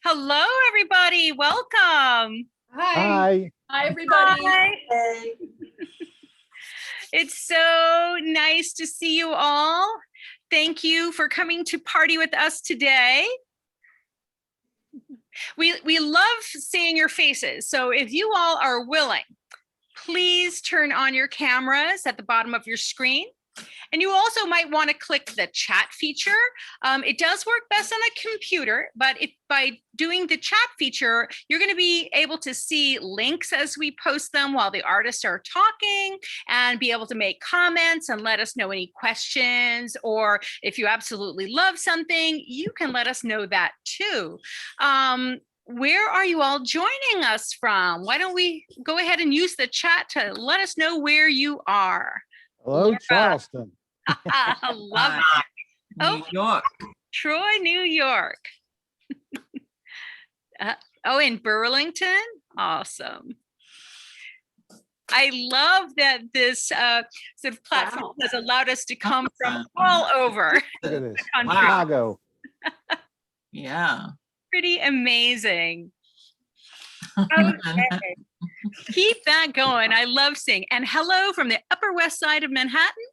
Hello, everybody. Welcome. Hi. Hi, everybody. Hi. Hey. It's so nice to see you all. Thank you for coming to party with us today. We love seeing your faces. So if you all are willing, please turn on your cameras at the bottom of your screen. And you also might want to click the chat feature. It does work best on a computer, but by doing the chat feature, you're going to be able to see links as we post them while the artists are talking and be able to make comments and let us know any questions. Or if you absolutely love something, you can let us know that too. Where are you all joining us from? Why don't we go ahead and use the chat to let us know where you are? Hello, Laura. Charleston. I love it. New York. Troy, New York. In Burlington? Awesome. I love that this sort of platform has allowed us to come from all over Look at the this. country. Chicago. Yeah. Pretty amazing. Okay. Keep that going. I love seeing. And hello from the Upper West Side of Manhattan.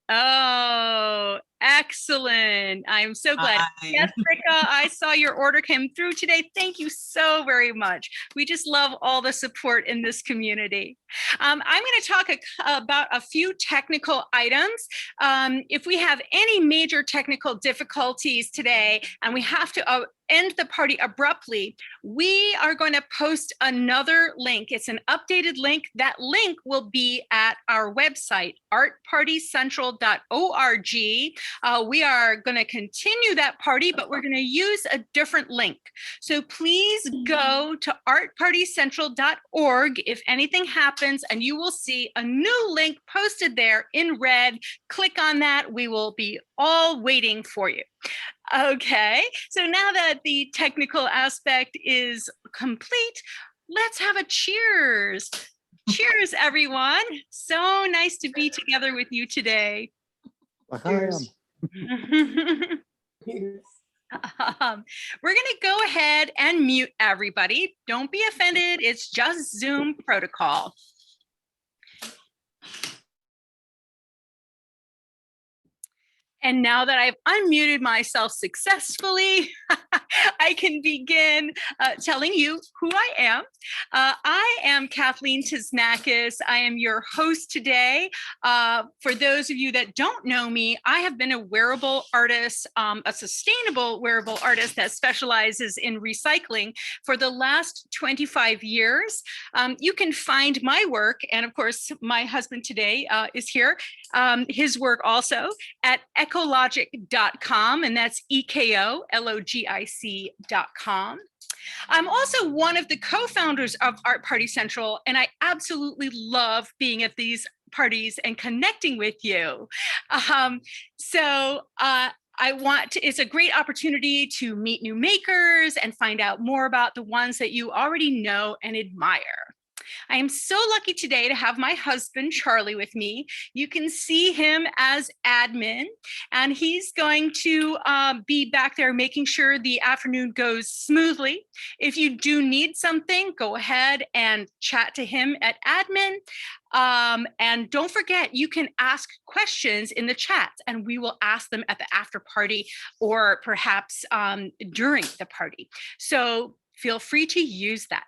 Oh, excellent. I'm so glad. Hi. Yes, Rika, I saw your order came through today. Thank you so very much. We just love all the support in this community. I'm going to talk about a few technical items. If we have any major technical difficulties today and we have to end the party abruptly, we are going to post another link. It's an updated link. That link will be at our website, artpartycentral.org. We are going to continue that party, but we're going to use a different link. So please go to artpartycentral.org if anything happens, and you will see a new link posted there in red. Click on that. We will be all waiting for you. Okay, so now that the technical aspect is complete, let's have a cheers. Cheers, everyone. So nice to be together with you today. Cheers. We're going to go ahead and mute everybody. Don't be offended. It's just Zoom protocol. And now that I've unmuted myself successfully, I can begin telling you who I am. I am Kathleen Tesnakis. I am your host today. For those of you that don't know me, I have been a wearable artist, a sustainable wearable artist that specializes in recycling for the last 25 years. You can find my work, and of course, my husband today is here, his work also at ekologic.com, and that's ekologic.com. I'm also one of the co-founders of Art Party Central, and I absolutely love being at these parties and connecting with you. It's a great opportunity to meet new makers and find out more about the ones that you already know and admire. I am so lucky today to have my husband, Charlie, with me. You can see him as admin, and he's going to be back there making sure the afternoon goes smoothly. If you do need something, go ahead and chat to him at admin. And don't forget, you can ask questions in the chat, and we will ask them at the after party or perhaps during the party. So feel free to use that.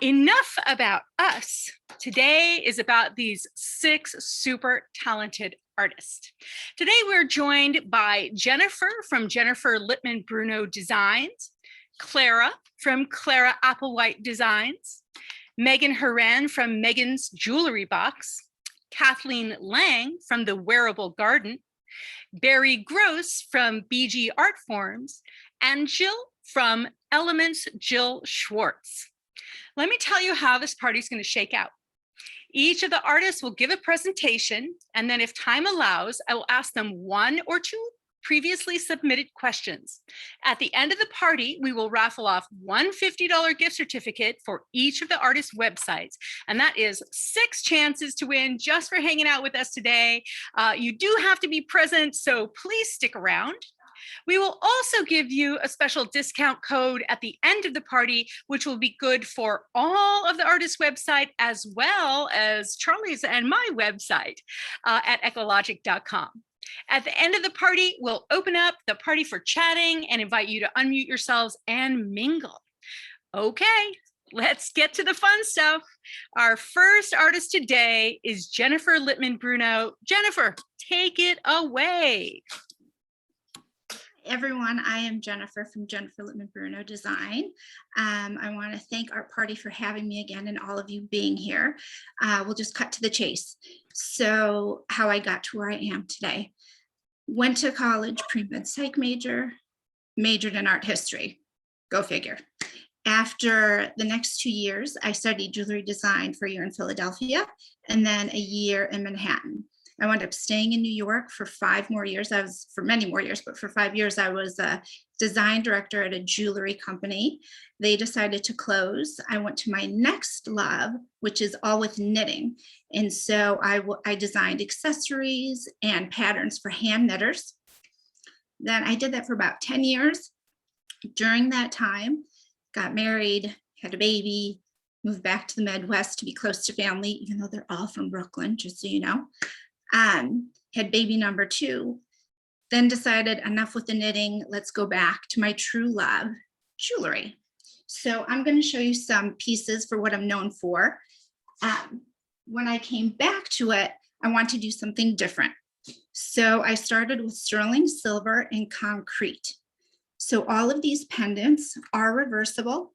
Enough about us. Today is about these 6 super talented artists. Today we're joined by Jenneifer from Jenneifer Lippman Bruno Designs, Clara from Clara Applewhite Designs, Megan Haran from Megan's Jewelry Box, Kathleen Lang from the Wearable Garden, Barry Gross from BG Artforms, and Jill from Elements Jill Schwartz. Let me tell you how this party is going to shake out. Each of the artists will give a presentation, and then if time allows, I will ask them 1 or 2 previously submitted questions. At the end of the party, we will raffle off one $50 gift certificate for each of the artists' websites. And that is 6 chances to win just for hanging out with us today. You do have to be present, so please stick around. We will also give you a special discount code at the end of the party, which will be good for all of the artists' website, as well as Charlie's and my website at ekologic.com. At the end of the party, we'll open up the party for chatting and invite you to unmute yourselves and mingle. Okay, let's get to the fun stuff. Our first artist today is Jenneifer Lippman Bruno. Jenneifer, take it away. Everyone, I am Jenneifer from Jenneifer Lippman Bruno Design. I want to thank Art Party for having me again and all of you being here. We'll just cut to the chase. So how I got to where I am today. Went to college, pre-med psych major, majored in art history. Go figure. After the next 2 years, I studied jewelry design for a year in Philadelphia and then a year in Manhattan. I wound up staying in New York for 5 more years. For many more years, but for 5 years, I was a design director at a jewelry company. They decided to close. I went to my next love, which is all with knitting. And so I designed accessories and patterns for hand knitters. Then I did that for about 10 years. During that time, got married, had a baby, moved back to the Midwest to be close to family, even though they're all from Brooklyn, just so you know. Had baby number 2, then decided enough with the knitting, let's go back to my true love, jewelry. So I'm going to show you some pieces for what I'm known for. When I came back to it, I want to do something different. So I started with sterling silver and concrete. So all of these pendants are reversible.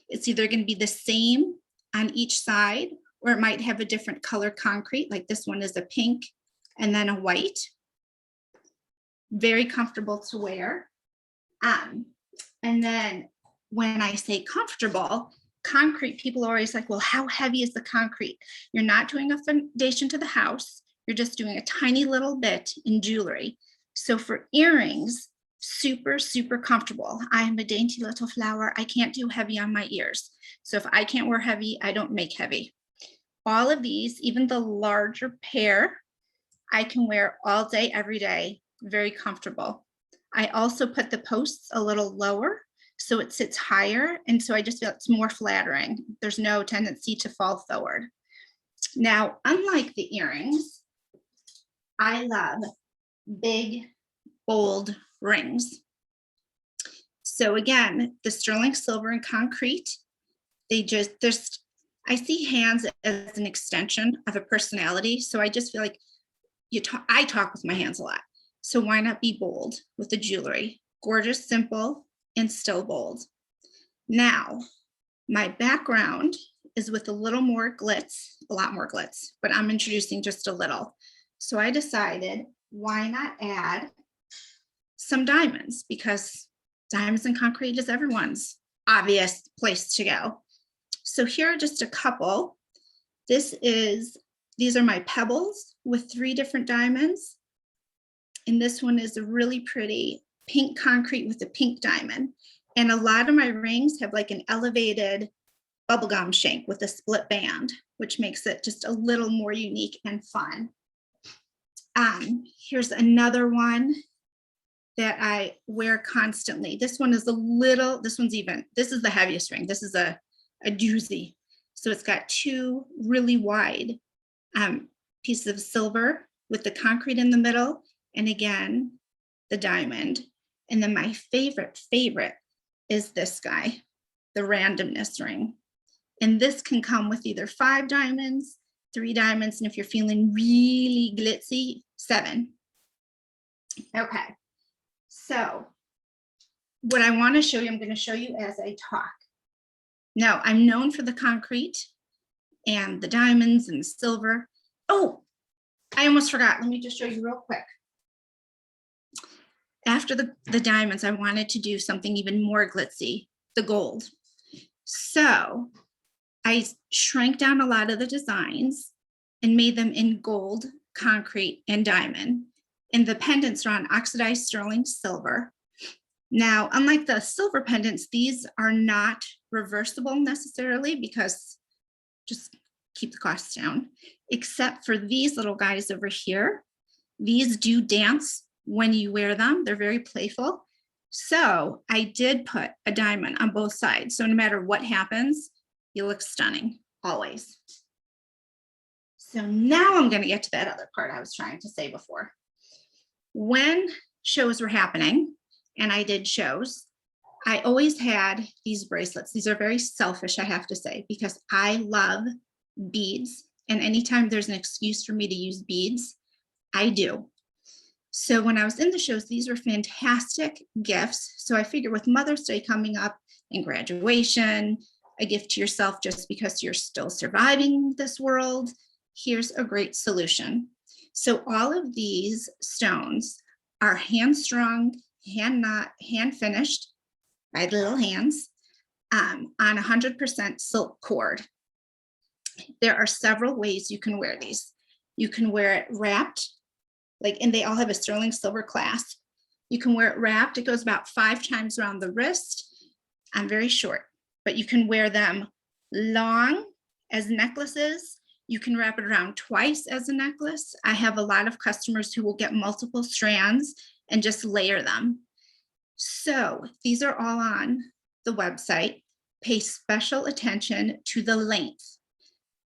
It's either going to be the same on each side, or it might have a different color concrete, like this one is a pink and then a white. Very comfortable to wear. And then when I say comfortable, concrete, people are always like, well, how heavy is the concrete? You're not doing a foundation to the house. You're just doing a tiny little bit in jewelry. So for earrings, super, super comfortable. I am a dainty little flower. I can't do heavy on my ears. So if I can't wear heavy, I don't make heavy. All of these, even the larger pair, I can wear all day, every day, very comfortable. I also put the posts a little lower so it sits higher. And so I just feel it's more flattering. There's no tendency to fall forward. Now, unlike the earrings, I love big, bold rings. So again, the sterling silver and concrete, I see hands as an extension of a personality. So I just feel like I talk with my hands a lot. So why not be bold with the jewelry? Gorgeous, simple, and still bold. Now, my background is with a little more glitz, a lot more glitz, but I'm introducing just a little. So I decided, why not add some diamonds? Because diamonds and concrete is everyone's obvious place to go. So here are just a couple. These are my pebbles with 3 different diamonds. And this one is a really pretty pink concrete with a pink diamond. And a lot of my rings have like an elevated bubblegum shank with a split band, which makes it just a little more unique and fun. Here's another one that I wear constantly. This one is this is the heaviest ring. This is a doozy. So it's got 2 really wide pieces of silver with the concrete in the middle. And again, the diamond. And then my favorite is this guy, the Randomness Ring. And this can come with either 5 diamonds, 3 diamonds, and if you're feeling really glitzy, 7. Okay, so what I want to show you, I'm going to show you as I talk. Now, I'm known for the concrete and the diamonds and the silver. Oh, I almost forgot. Let me just show you real quick. After the diamonds, I wanted to do something even more glitzy, the gold. So I shrank down a lot of the designs and made them in gold, concrete, and diamond. And the pendants are on oxidized sterling silver. Now, unlike the silver pendants, these are not reversible necessarily, because just keep the costs down, except for these little guys over here. These do dance when you wear them. They're very playful. So I did put a diamond on both sides. So no matter what happens, you look stunning always. So now I'm going to get to that other part I was trying to say before. When shows were happening and I did shows, I always had these bracelets. These are very selfish, I have to say, because I love beads. And anytime there's an excuse for me to use beads, I do. So when I was in the shows, these were fantastic gifts. So I figured with Mother's Day coming up and graduation, a gift to yourself just because you're still surviving this world, here's a great solution. So all of these stones are hand strung, hand finished by little hands on 100% silk cord. There are several ways you can wear these. You can wear it wrapped, and they all have a sterling silver clasp. You can wear it wrapped. It goes about 5 times around the wrist. I'm very short, but you can wear them long as necklaces. You can wrap it around twice as a necklace. I have a lot of customers who will get multiple strands and just layer them. So these are all on the website. Pay special attention to the length.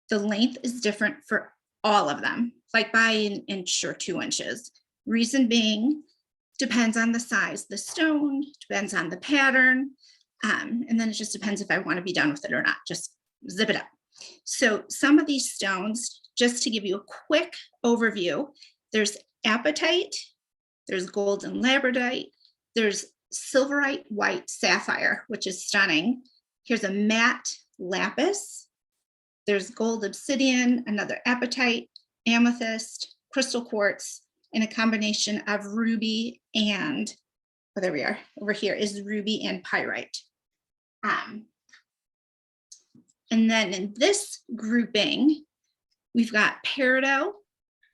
The length is different for all of them, like by an inch or 2 inches. Reason being, depends on the size of the stone, depends on the pattern, and then it just depends if I want to be done with it or not. Just zip it up. So some of these stones, just to give you a quick overview, there's apatite, there's golden labradite, there's silverite white sapphire, which is stunning. Here's a matte lapis. There's gold obsidian, another apatite, amethyst, crystal quartz, and a combination of ruby and, oh, there we are. Over here is ruby and pyrite. And then in this grouping, we've got peridot,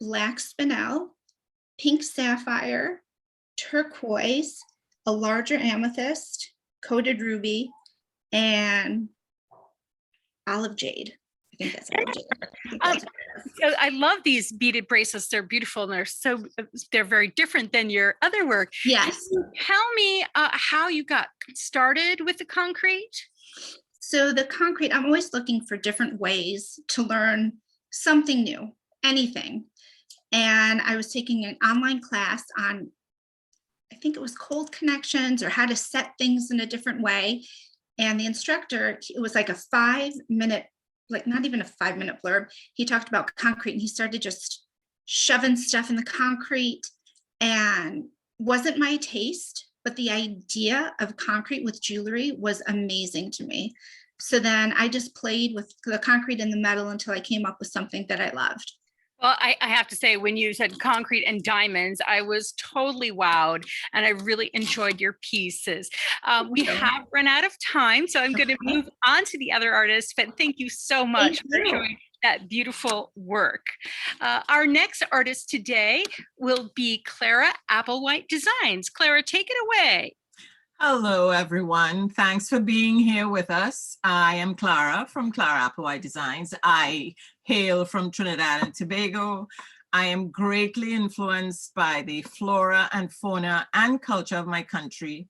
black spinel, pink sapphire, turquoise, a larger amethyst, coated ruby, and olive jade. I think that's olive jade. So I love these beaded bracelets. They're beautiful and they're very different than your other work. Yes. Tell me how you got started with the concrete. So the concrete, I'm always looking for different ways to learn something new, anything. And I was taking an online class on, I think it was cold connections or how to set things in a different way. And the instructor, it was like a 5-minute, like not even a 5-minute blurb. He talked about concrete and he started just shoving stuff in the concrete, and wasn't my taste, but the idea of concrete with jewelry was amazing to me. So then I just played with the concrete and the metal until I came up with something that I loved. Well, I have to say, when you said concrete and diamonds, I was totally wowed, and I really enjoyed your pieces. We have run out of time, so I'm going to move on to the other artists, but thank you so much for showing that beautiful work. Our next artist today will be Clara, Applewhite Designs. Clara, take it away. Hello, everyone. Thanks for being here with us. I am Clara from Clara Applewhite Designs. I hail from Trinidad and Tobago. I am greatly influenced by the flora and fauna and culture of my country.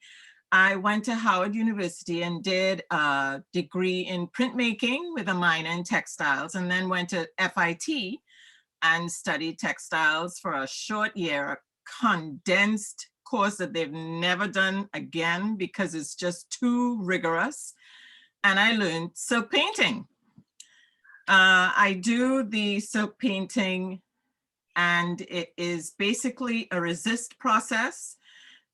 I went to Howard University and did a degree in printmaking with a minor in textiles, and then went to FIT and studied textiles for a short year, a condensed course that they've never done again because it's just too rigorous. And I learned silk painting. I do the silk painting, and it is basically a resist process.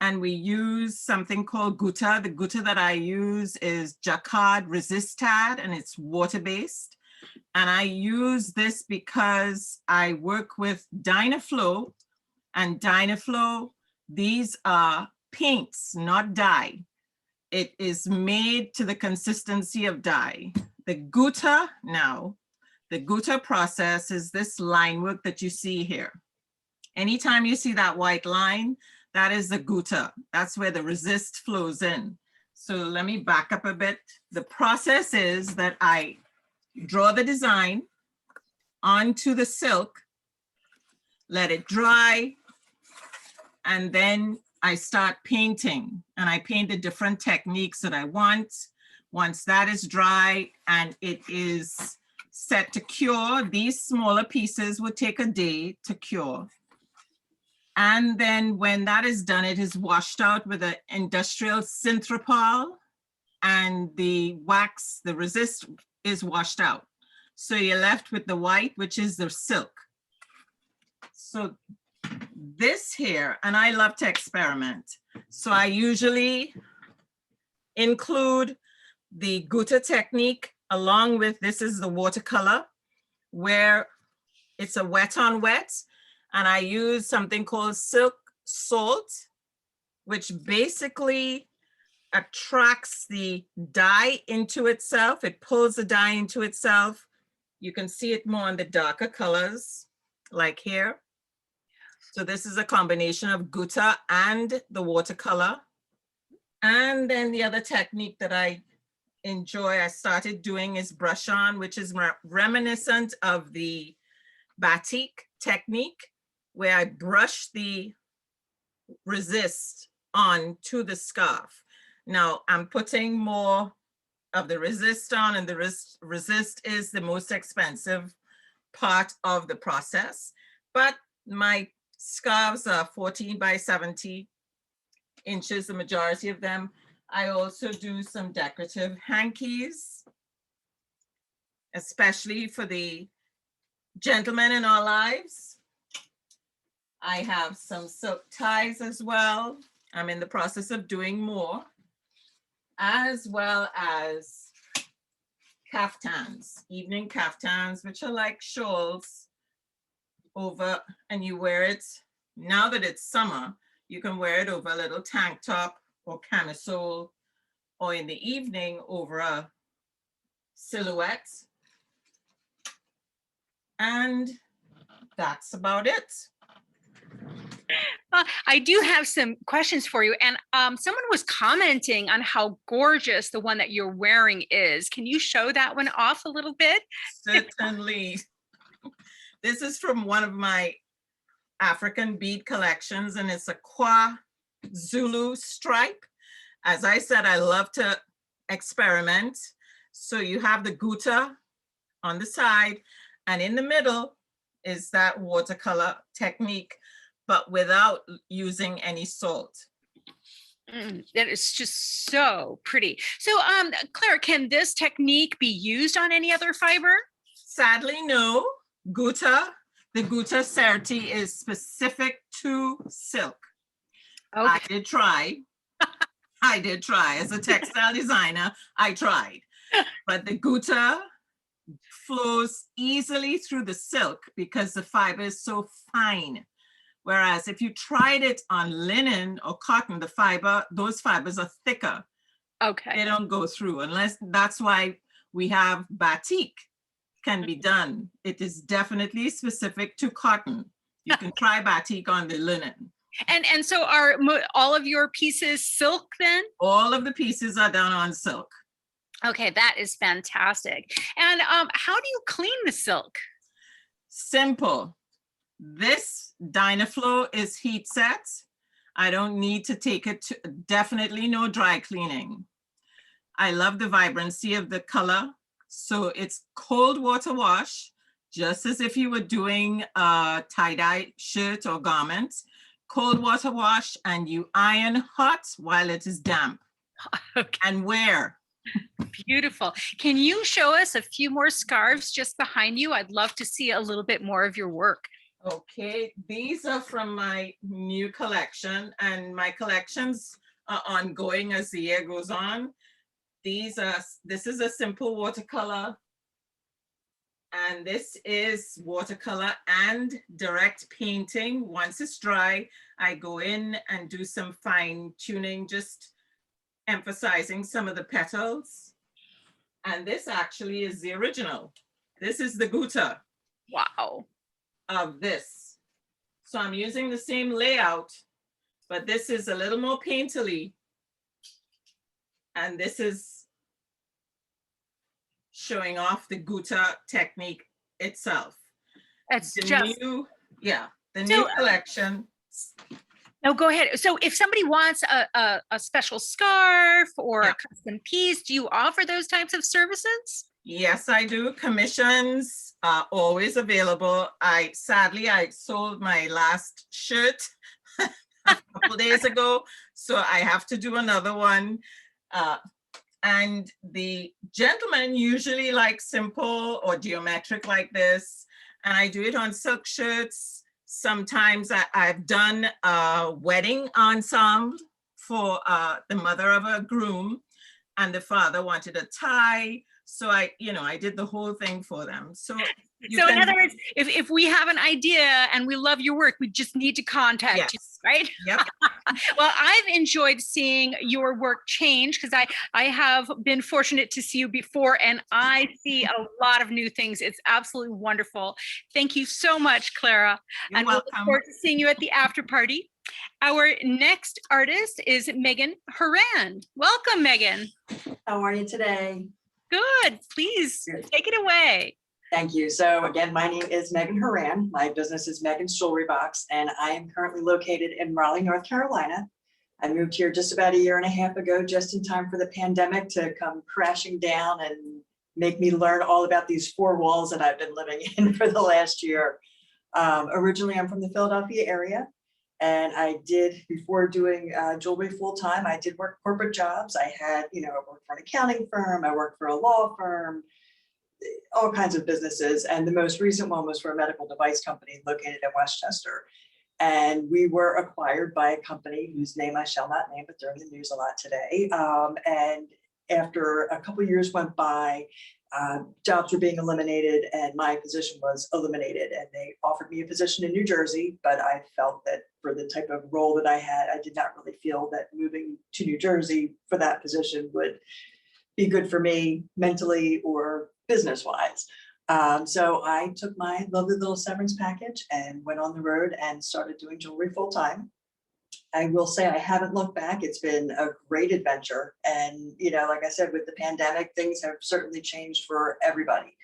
And we use something called gutta. The gutta that I use is Jacquard Resistad, and it's water-based. And I use this because I work with Dynaflow, and Dynaflow, these are paints, not dye. It is made to the consistency of dye. The gutta now, the gutta process is this line work that you see here. Anytime you see that white line, that is the gutta. That's where the resist flows in. So let me back up a bit. The process is that I draw the design onto the silk, let it dry, And then I start painting, and I paint the different techniques that I want. Once that is dry and it is set to cure, these smaller pieces would take a day to cure. And then when that is done, it is washed out with an industrial synthropol, and the wax, the resist, is washed out. So you're left with the white, which is the silk. So this here, and I love to experiment. So I usually include the Gutta technique along with, this is the watercolor, where it's a wet on wet. And I use something called silk salt, which basically attracts the dye into itself. It pulls the dye into itself. You can see it more on the darker colors, like here. So this is a combination of Gutta and the watercolor. And then the other technique that I enjoy, I started doing, is brush on, which is reminiscent of the batik technique, where I brush the resist on to the scarf. Now I'm putting more of the resist on, and the resist is the most expensive part of the process. But my scarves are 14 by 70 inches, the majority of them. I also do some decorative hankies, especially for the gentlemen in our lives. I have some silk ties as well. I'm in the process of doing more, as well as kaftans, evening kaftans, which are like shawls over, and you wear it, now that it's summer, you can wear it over a little tank top or camisole, or in the evening over a silhouette. And that's about it. I do have some questions for you. And someone was commenting on how gorgeous the one that you're wearing is. Can you show that one off a little bit? Certainly. This is from one of my African bead collections, and it's a Kwa Zulu stripe. As I said, I love to experiment. So you have the Gutta on the side, and in the middle is that watercolor technique, but without using any salt. That is just so pretty. So Clara, can this technique be used on any other fiber? Sadly, no. Gutta, the Gutta Certi is specific to silk. Okay. I did try. I did try. As a textile designer, I tried. But the Gutta flows easily through the silk because the fiber is so fine. Whereas if you tried it on linen or cotton, the fiber, those fibers are thicker. Okay. They don't go through, unless, that's why we have batik can be done. It is definitely specific to cotton. You can try batik on the linen. And so are all of your pieces silk then? All of the pieces are done on silk. Okay, that is fantastic. And how do you clean the silk? Simple. This Dynaflow is heat set. I don't need to take it to, definitely no dry cleaning. I love the vibrancy of the color. So it's cold water wash, just as if you were doing a tie-dye shirt or garment. Cold water wash, and you iron hot while it is damp. Okay. And wear. Beautiful. Can you show us a few more scarves just behind you? I'd love to see a little bit more of your work. Okay, these are from my new collection, and my collections are ongoing as the year goes on. This is a simple watercolor, and this is watercolor and direct painting. Once it's dry, I go in and do some fine tuning, just emphasizing some of the petals. And this actually is the original. This is the Gutta. Wow. Of this. So I'm using the same layout, but this is a little more painterly. And this is showing off the Gutta technique itself. That's the just new, yeah, the new collection. No, go ahead. So if somebody wants a special scarf or Yeah. a custom piece, do you offer those types of services? Yes, I do. Commissions are always available. Sadly, I sold my last shirt a couple days ago, so I have to do another one. And the gentlemen usually like simple or geometric like this, and I do it on silk shirts. Sometimes I've done a wedding ensemble for the mother of a groom, and the father wanted a tie. So I did the whole thing for them. So In other words, if we have an idea and we love your work, we just need to contact you, right? Yep. Well, I've enjoyed seeing your work change because I have been fortunate to see you before, and I see a lot of new things. It's absolutely wonderful. Thank you so much, Clara. You're and we'll welcome. look forward to seeing you at the after party. Our next artist is Megan Haran. Welcome, Megan. How are you today? Good. Please Good. take it away. Thank you. So again, my name is Megan Haran. My business is Megan's Jewelry Box, and I am currently located in Raleigh, North Carolina. I moved here just about a year and a half ago, just in time for the pandemic to come crashing down and make me learn all about these four walls that I've been living in for the last year. Originally, I'm from the Philadelphia area. And I did, before doing jewelry full time, I did work corporate jobs. I had, I worked for an accounting firm, I worked for a law firm, all kinds of businesses. And the most recent one was for a medical device company located in Westchester. And we were acquired by a company whose name I shall not name, but they're in the news a lot today. And after a couple of years went by, jobs were being eliminated and my position was eliminated, and they offered me a position in New Jersey, but I felt that for the type of role that I had, I did not really feel that moving to New Jersey for that position would be good for me mentally or business-wise. So I took my lovely little severance package and went on the road and started doing jewelry full time. I will say I haven't looked back. It's been a great adventure. And, like I said, with the pandemic, things have certainly changed for everybody.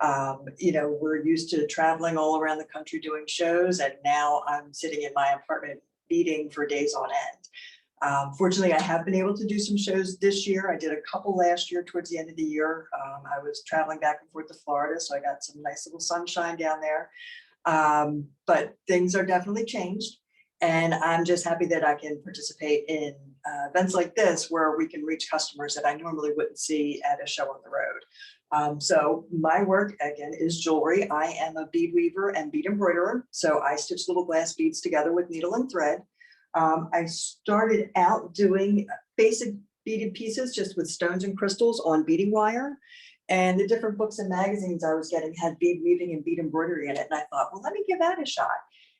We're used to traveling all around the country doing shows, and now I'm sitting in my apartment beading for days on end. Fortunately, I have been able to do some shows this year. I did a couple last year towards the end of the year. I was traveling back and forth to Florida, so I got some nice little sunshine down there. But things are definitely changed. And I'm just happy that I can participate in events like this where we can reach customers that I normally wouldn't see at a show on the road. So my work, again, is jewelry. I am a bead weaver and bead embroiderer. So I stitch little glass beads together with needle and thread. I started out doing basic beaded pieces just with stones and crystals on beading wire. And the different books and magazines I was getting had bead weaving and bead embroidery in it. And I thought, well, let me give that a shot.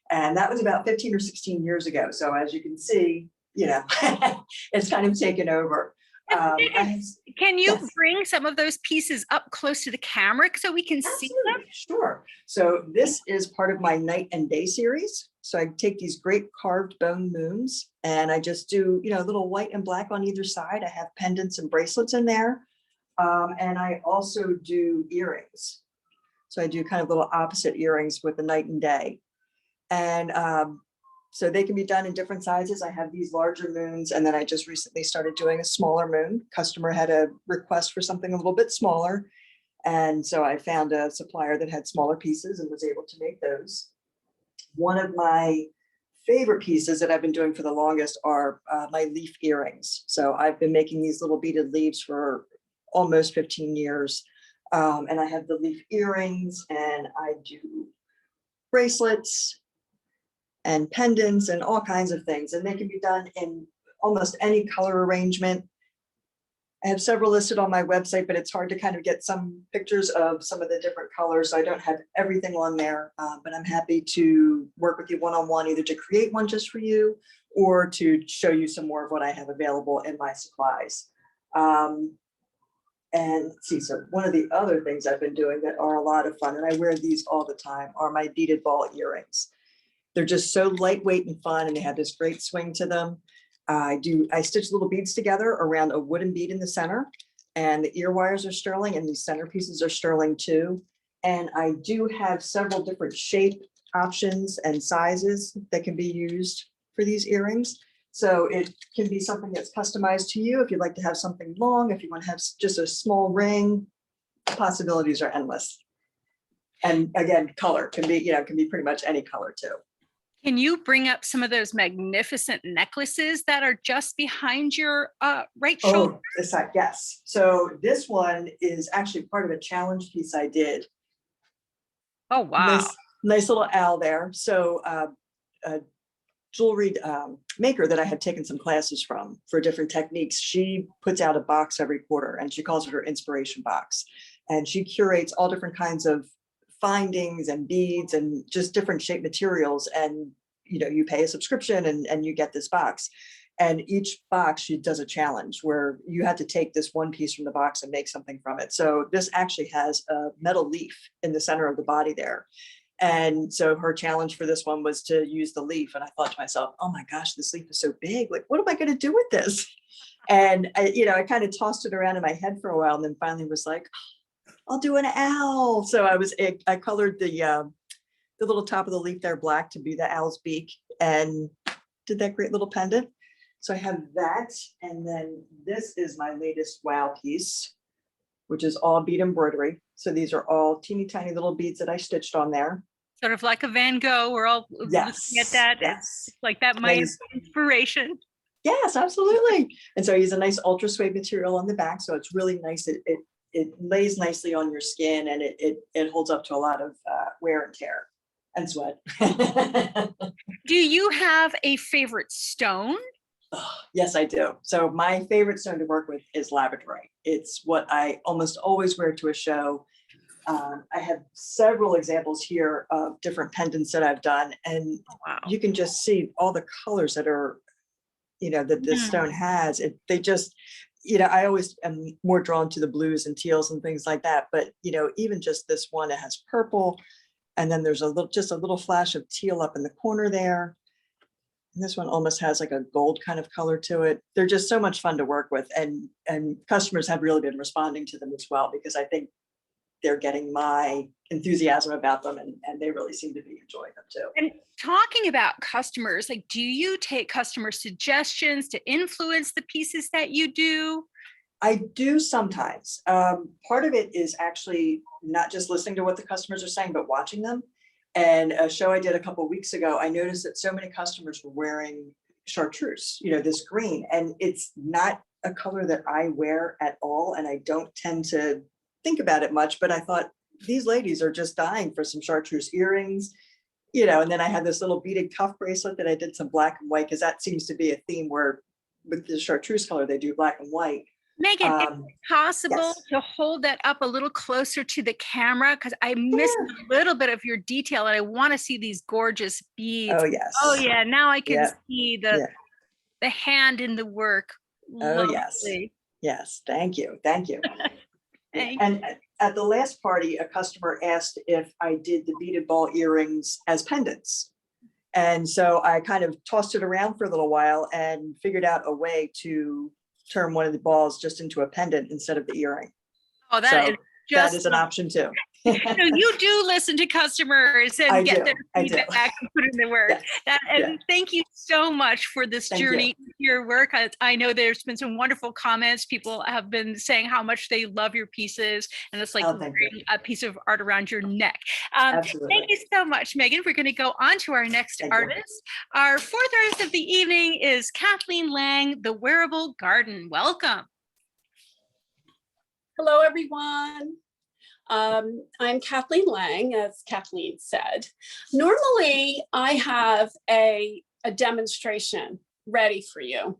And that was about 15 or 16 years ago. So as you can see, it's kind of taken over. Can you Yes. bring some of those pieces up close to the camera so we can see them? Absolutely, sure. So this is part of my night and day series. So I take these great carved bone moons and I just do, a little white and black on either side. I have pendants and bracelets in there. And I also do earrings. So I do kind of little opposite earrings with the night and day. And so they can be done in different sizes. I have these larger moons, and then I just recently started doing a smaller moon. Customer had a request for something a little bit smaller. And so I found a supplier that had smaller pieces and was able to make those. One of my favorite pieces that I've been doing for the longest are my leaf earrings. So I've been making these little beaded leaves for almost 15 years. And I have the leaf earrings, and I do bracelets and pendants and all kinds of things. And they can be done in almost any color arrangement. I have several listed on my website, but it's hard to kind of get some pictures of some of the different colors. So I don't have everything on there, but I'm happy to work with you one-on-one, either to create one just for you or to show you some more of what I have available in my supplies. And let's see, so one of the other things I've been doing that are a lot of fun, and I wear these all the time, are my beaded ball earrings. They're just so lightweight and fun, and they have this great swing to them. I stitch little beads together around a wooden bead in the center, and the ear wires are sterling, and these centerpieces are sterling too. And I do have several different shape options and sizes that can be used for these earrings. So it can be something that's customized to you. If you'd like to have something long, if you want to have just a small ring, possibilities are endless. And again, color can be, can be pretty much any color too. Can you bring up some of those magnificent necklaces that are just behind your right shoulder? Oh, this side, yes. So this one is actually part of a challenge piece I did. Oh, wow. Nice little owl there. So a jewelry maker that I had taken some classes from for different techniques, she puts out a box every quarter and she calls it her inspiration box. And she curates all different kinds of findings and beads and just different shape materials. And, you pay a subscription and you get this box. And each box, she does a challenge where you had to take this one piece from the box and make something from it. So this actually has a metal leaf in the center of the body there. And so her challenge for this one was to use the leaf. And I thought to myself, oh my gosh, this leaf is so big. Like, what am I going to do with this? And I kind of tossed it around in my head for a while and then finally was like, I'll do an owl. So I colored the little top of the leaf there black to be the owl's beak and did that great little pendant. So I have that. And then this is my latest wow piece, which is all bead embroidery. So these are all teeny tiny little beads that I stitched on there. Sort of like a Van Gogh. We're all looking at that. Yes. It's like that might inspiration. Yes, absolutely. And so I use a nice ultra suede material on the back. So it's really nice. It lays nicely on your skin and it holds up to a lot of wear and tear and sweat. Do you have a favorite stone? Oh, yes, I do. So my favorite stone to work with is labradorite. It's what I almost always wear to a show. I have several examples here of different pendants that I've done, and you can just see all the colors that are, that this stone has. They just, I always am more drawn to the blues and teals and things like that. But, even just this one, it has purple, and then there's just a little flash of teal up in the corner there. And this one almost has like a gold kind of color to it. They're just so much fun to work with, and customers have really been responding to them as well, because I think they're getting my enthusiasm about them and they really seem to be enjoying them too. And talking about customers, like, do you take customer suggestions to influence the pieces that you do? I do sometimes. Part of it is actually not just listening to what the customers are saying, but watching them. And a show I did a couple of weeks ago, I noticed that so many customers were wearing chartreuse, this green, and it's not a color that I wear at all. And I don't tend to think about it much, but I thought these ladies are just dying for some chartreuse earrings, and then I had this little beaded cuff bracelet that I did some black and white, because that seems to be a theme where with the chartreuse color, they do black and white. Megan, is it possible yes. to hold that up a little closer to the camera? Because I missed a little bit of your detail and I want to see these gorgeous beads. Oh, yes. Oh, yeah. Now I can see the hand in the work. Oh, Lovely. yes. Thank you. Thank you. Thank And at the last party, a customer asked if I did the beaded ball earrings as pendants. And so I kind of tossed it around for a little while and figured out a way to turn one of the balls just into a pendant instead of the earring. Oh, that is an option too. So you do listen to customers and get their feedback and put in the work. Yes. Thank you so much for this journey to your work. I know there's been some wonderful comments. People have been saying how much they love your pieces, and it's like wearing a piece of art around your neck. Thank you so much, Megan. We're going to go on to our next artist. Our fourth artist of the evening is Kathleen Lang, the Wearable Garden. Welcome. Hello, everyone. I'm Kathleen Lang, as Kathleen said. Normally, I have a demonstration ready for you,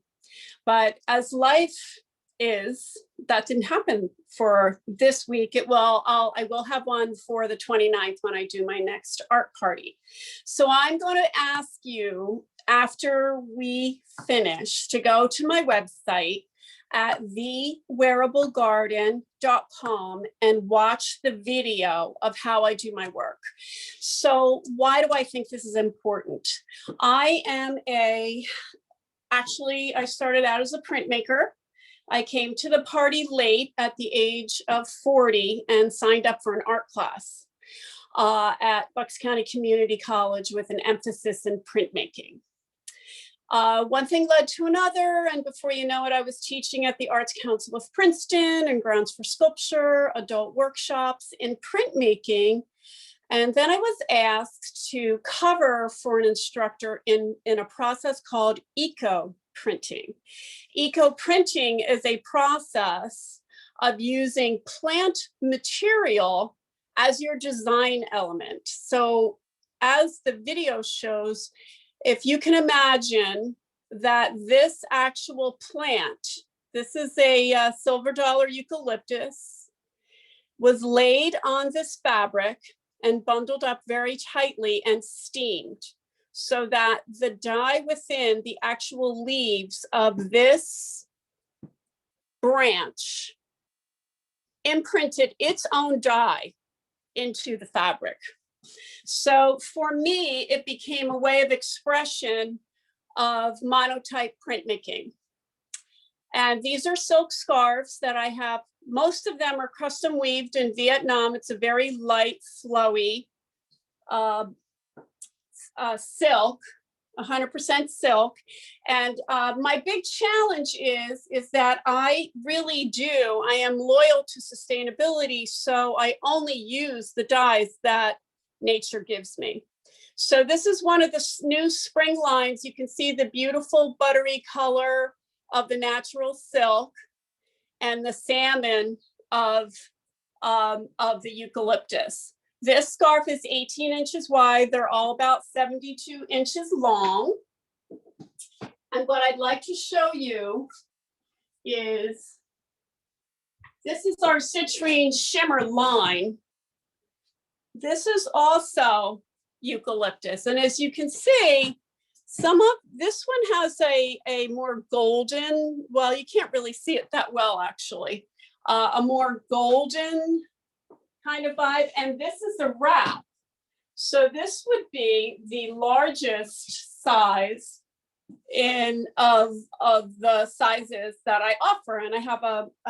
but as life is, that didn't happen for this week. I will have one for the 29th when I do my next art party. So I'm going to ask you, after we finish, to go to my website at thewearablegarden.com and watch the video of how I do my work. So why do I think this is important? I started out as a printmaker. I came to the party late at the age of 40 and signed up for an art class at Bucks County Community College with an emphasis in printmaking. One thing led to another, and before you know it, I was teaching at the Arts Council of Princeton and Grounds for Sculpture, adult workshops in printmaking. And then I was asked to cover for an instructor in a process called eco-printing. Eco-printing is a process of using plant material as your design element. So as the video shows, if you can imagine that this actual plant, this is a silver dollar eucalyptus, was laid on this fabric and bundled up very tightly and steamed so that the dye within the actual leaves of this branch imprinted its own dye into the fabric. So for me, it became a way of expression of monotype printmaking. And these are silk scarves that I have. Most of them are custom weaved in Vietnam. It's a very light, flowy silk, 100% silk. And my big challenge is that I am loyal to sustainability. So I only use the dyes that nature gives me. So this is one of the new spring lines. You can see the beautiful buttery color of the natural silk and the salmon of the eucalyptus. This scarf is 18 inches wide. They're all about 72 inches long. And what I'd like to show you is, this is our Citrine Shimmer line. This is also eucalyptus. And as you can see, this one has a more golden, well, you can't really see it that well, actually, a more golden kind of vibe. And this is a wrap. So this would be the largest size of the sizes that I offer. And I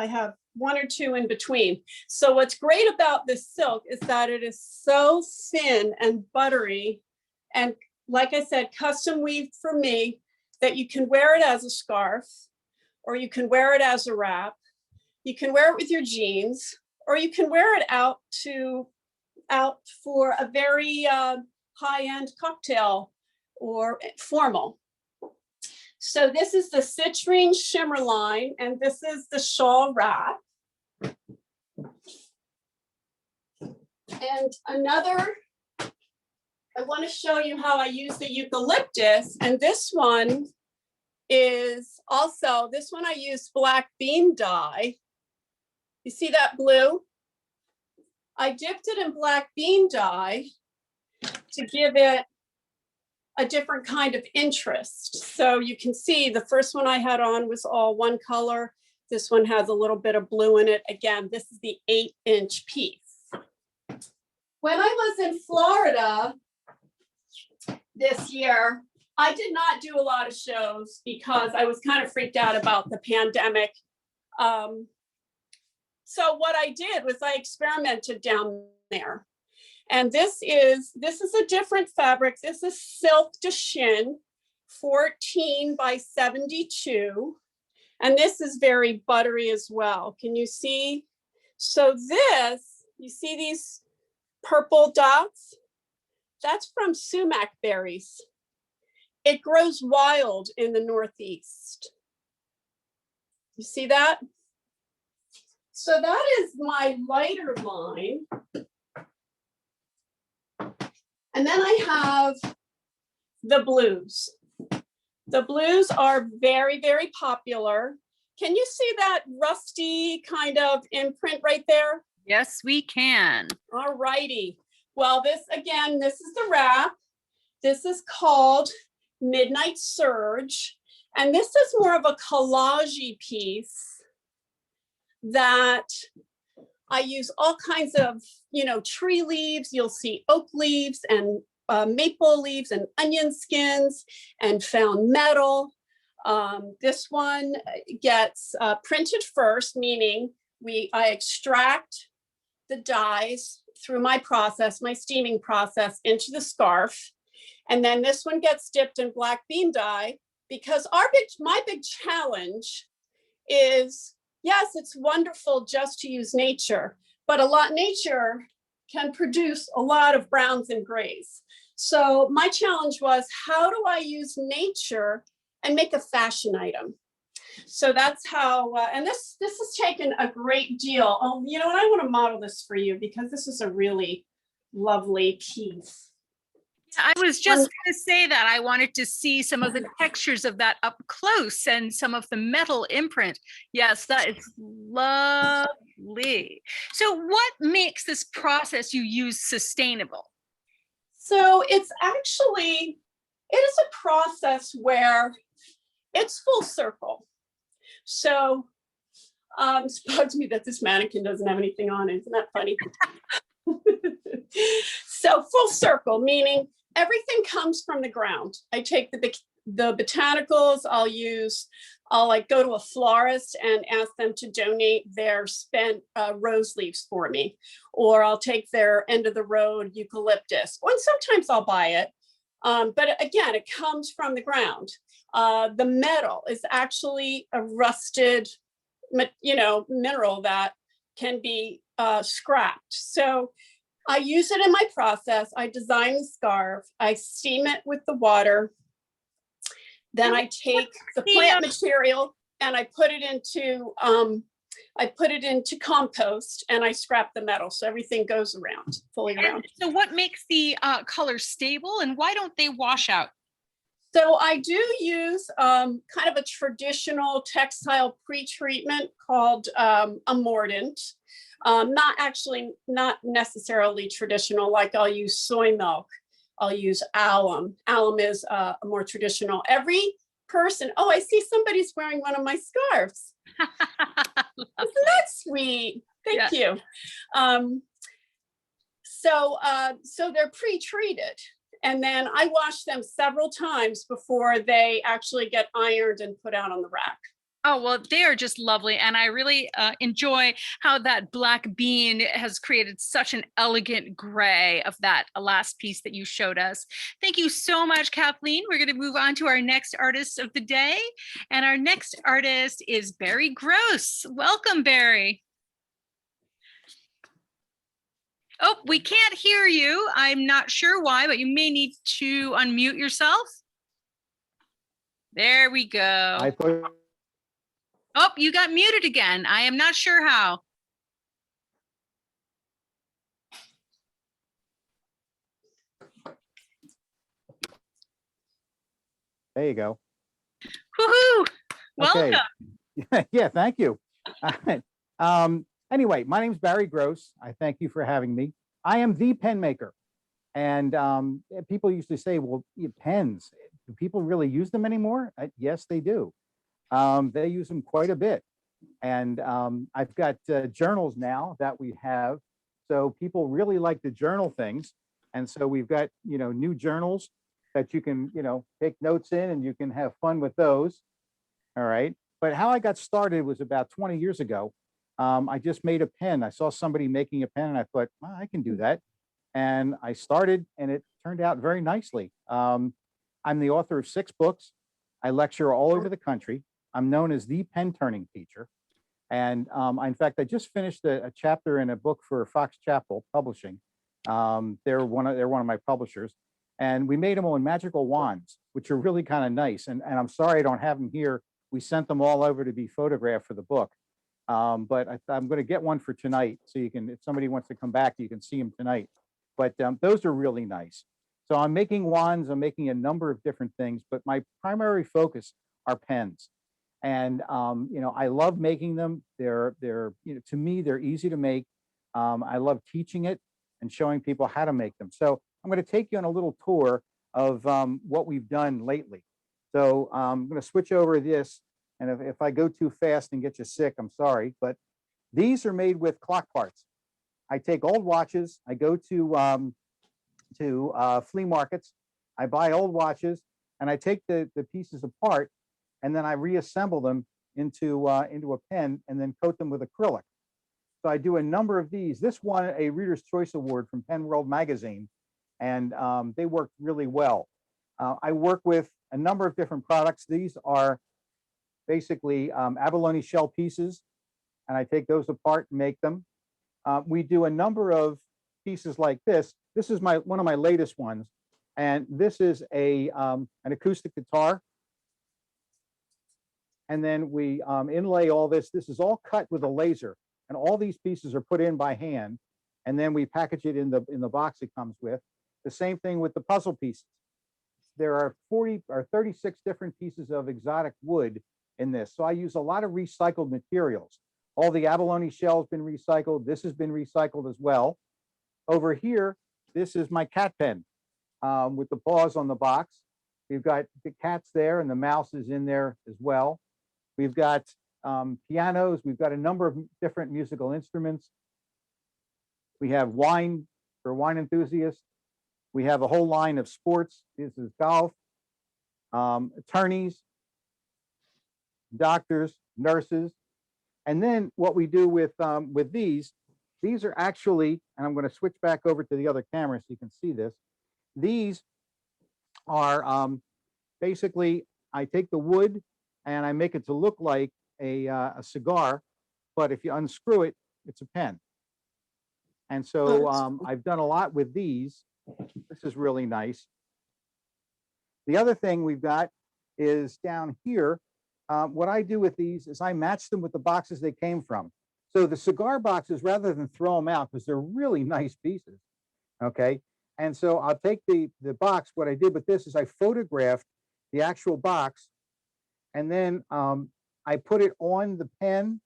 have one or two in between. So what's great about this silk is that it is so thin and buttery, and like I said, custom weaved for me, that you can wear it as a scarf, or you can wear it as a wrap. You can wear it with your jeans, or you can wear it out for a very high-end cocktail or formal. So this is the Citrine Shimmer line, and this is the Shawl Wrap. And I want to show you how I use the eucalyptus, and this one I use black bean dye. You see that blue? I dipped it in black bean dye to give it a different kind of interest. So you can see the first one I had on was all one color. This one has a little bit of blue in it. Again, this is the 8-inch piece. When I was in Florida this year, I did not do a lot of shows because I was kind of freaked out about the pandemic. So what I did was I experimented down there. And this is a different fabric. This is silk de chine, 14 by 72. And this is very buttery as well. Can you see? So you see these purple dots? That's from sumac berries. It grows wild in the Northeast. You see that? So that is my lighter line. And then I have the blues. The blues are very, very popular. Can you see that rusty kind of imprint right there? Yes, we can. All righty. Well, this is the wrap. This is called Midnight Surge. And this is more of a collage-y piece that I use all kinds of, tree leaves. You'll see oak leaves and maple leaves and onion skins and found metal. This one gets printed first, meaning I extract the dyes through my steaming process into the scarf. And then this one gets dipped in black bean dye because my big challenge is, yes, it's wonderful just to use nature, but nature can produce a lot of browns and grays. So my challenge was, how do I use nature and make a fashion item? So that's how, and this has taken a great deal. Oh, you know what? I want to model this for you because this is a really lovely piece. I was just going to say that I wanted to see some of the textures of that up close and some of the metal imprint. Yes, that is lovely. So what makes this process you use sustainable? So it is a process where it's full circle. So it bugs me that this mannequin doesn't have anything on it. Isn't that funny? So full circle, meaning everything comes from the ground. I take the botanicals, I'll like go to a florist and ask them to donate their spent rose leaves for me. Or I'll take their end of the road eucalyptus. And sometimes I'll buy it. But again, it comes from the ground. The metal is actually a rusted, mineral that can be scrapped. So I use it in my process. I design the scarf. I steam it with the water. Then I take the plant material and I put it into compost and I scrap the metal. So everything goes around, fully around. So what makes the colors stable and why don't they wash out? So I do use kind of a traditional textile pre-treatment called a mordant. Not necessarily traditional, like I'll use soy milk, I'll use alum. Alum is a more traditional. Every person, oh, I see somebody's wearing one of my scarves. Isn't that sweet? Thank you. So they're pre-treated. And then I wash them several times before they actually get ironed and put out on the rack. Oh, well, they are just lovely. And I really enjoy how that black bean has created such an elegant gray of that last piece that you showed us. Thank you so much, Kathleen. We're going to move on to our next artist of the day. And our next artist is Barry Gross. Welcome, Barry. Oh, we can't hear you. I'm not sure why, but you may need to unmute yourself. There we go. Oh, you got muted again. I am not sure how. There you go. Woohoo! Welcome. Okay. Yeah, thank you. Anyway, my name's Barry Gross. I thank you for having me. I am the pen maker. And people used to say, well, pens, do people really use them anymore? Yes, they do. They use them quite a bit. And I've got journals now that we have. So people really like to journal things. And so we've got, new journals that you can, take notes in and you can have fun with those. All right. But how I got started was about 20 years ago. I just made a pen. I saw somebody making a pen and I thought, well, I can do that. And I started and it turned out very nicely. I'm the author of 6 books. I lecture all over the country. I'm known as the pen turning teacher. And in fact, I just finished a chapter in a book for Fox Chapel Publishing. They're one of my publishers. And we made them on magical wands, which are really kind of nice. And I'm sorry I don't have them here. We sent them all over to be photographed for the book. But I'm going to get one for tonight. So you can, if somebody wants to come back, you can see them tonight. But those are really nice. So I'm making wands. I'm making a number of different things, but my primary focus are pens. And, I love making them. They're to me, they're easy to make. I love teaching it and showing people how to make them. So I'm going to take you on a little tour of what we've done lately. So I'm going to switch over this. And if I go too fast and get you sick, I'm sorry. But these are made with clock parts. I take old watches. I go to flea markets. I buy old watches and I take the pieces apart and then I reassemble them into a pen and then coat them with acrylic. So I do a number of these. This won a Reader's Choice Award from Pen World Magazine, and they worked really well. I work with a number of different products. These are basically abalone shell pieces, and I take those apart and make them. We do a number of pieces like this. This is one of my latest ones, and this is an acoustic guitar. And then we inlay all this. This is all cut with a laser, and all these pieces are put in by hand, and then we package it in the box it comes with. The same thing with the puzzle pieces. There are 40 or 36 different pieces of exotic wood in this. So I use a lot of recycled materials. All the abalone shell has been recycled. This has been recycled as well. Over here, this is my cat pen with the paws on the box. We've got the cats there, and the mouse is in there as well. We've got pianos. We've got a number of different musical instruments. We have wine for wine enthusiasts. We have a whole line of sports. This is golf, attorneys, doctors, nurses. And then what we do with these are actually, and I'm going to switch back over to the other camera so you can see this. These are basically, I take the wood and I make it to look like a cigar, but if you unscrew it, it's a pen. And so I've done a lot with these. This is really nice. The other thing we've got is down here. What I do with these is I match them with the boxes they came from. So the cigar boxes, rather than throw them out, because they're really nice pieces, okay? And so I'll take the box. What I did with this is I photographed the actual box, and then I put it on the pen,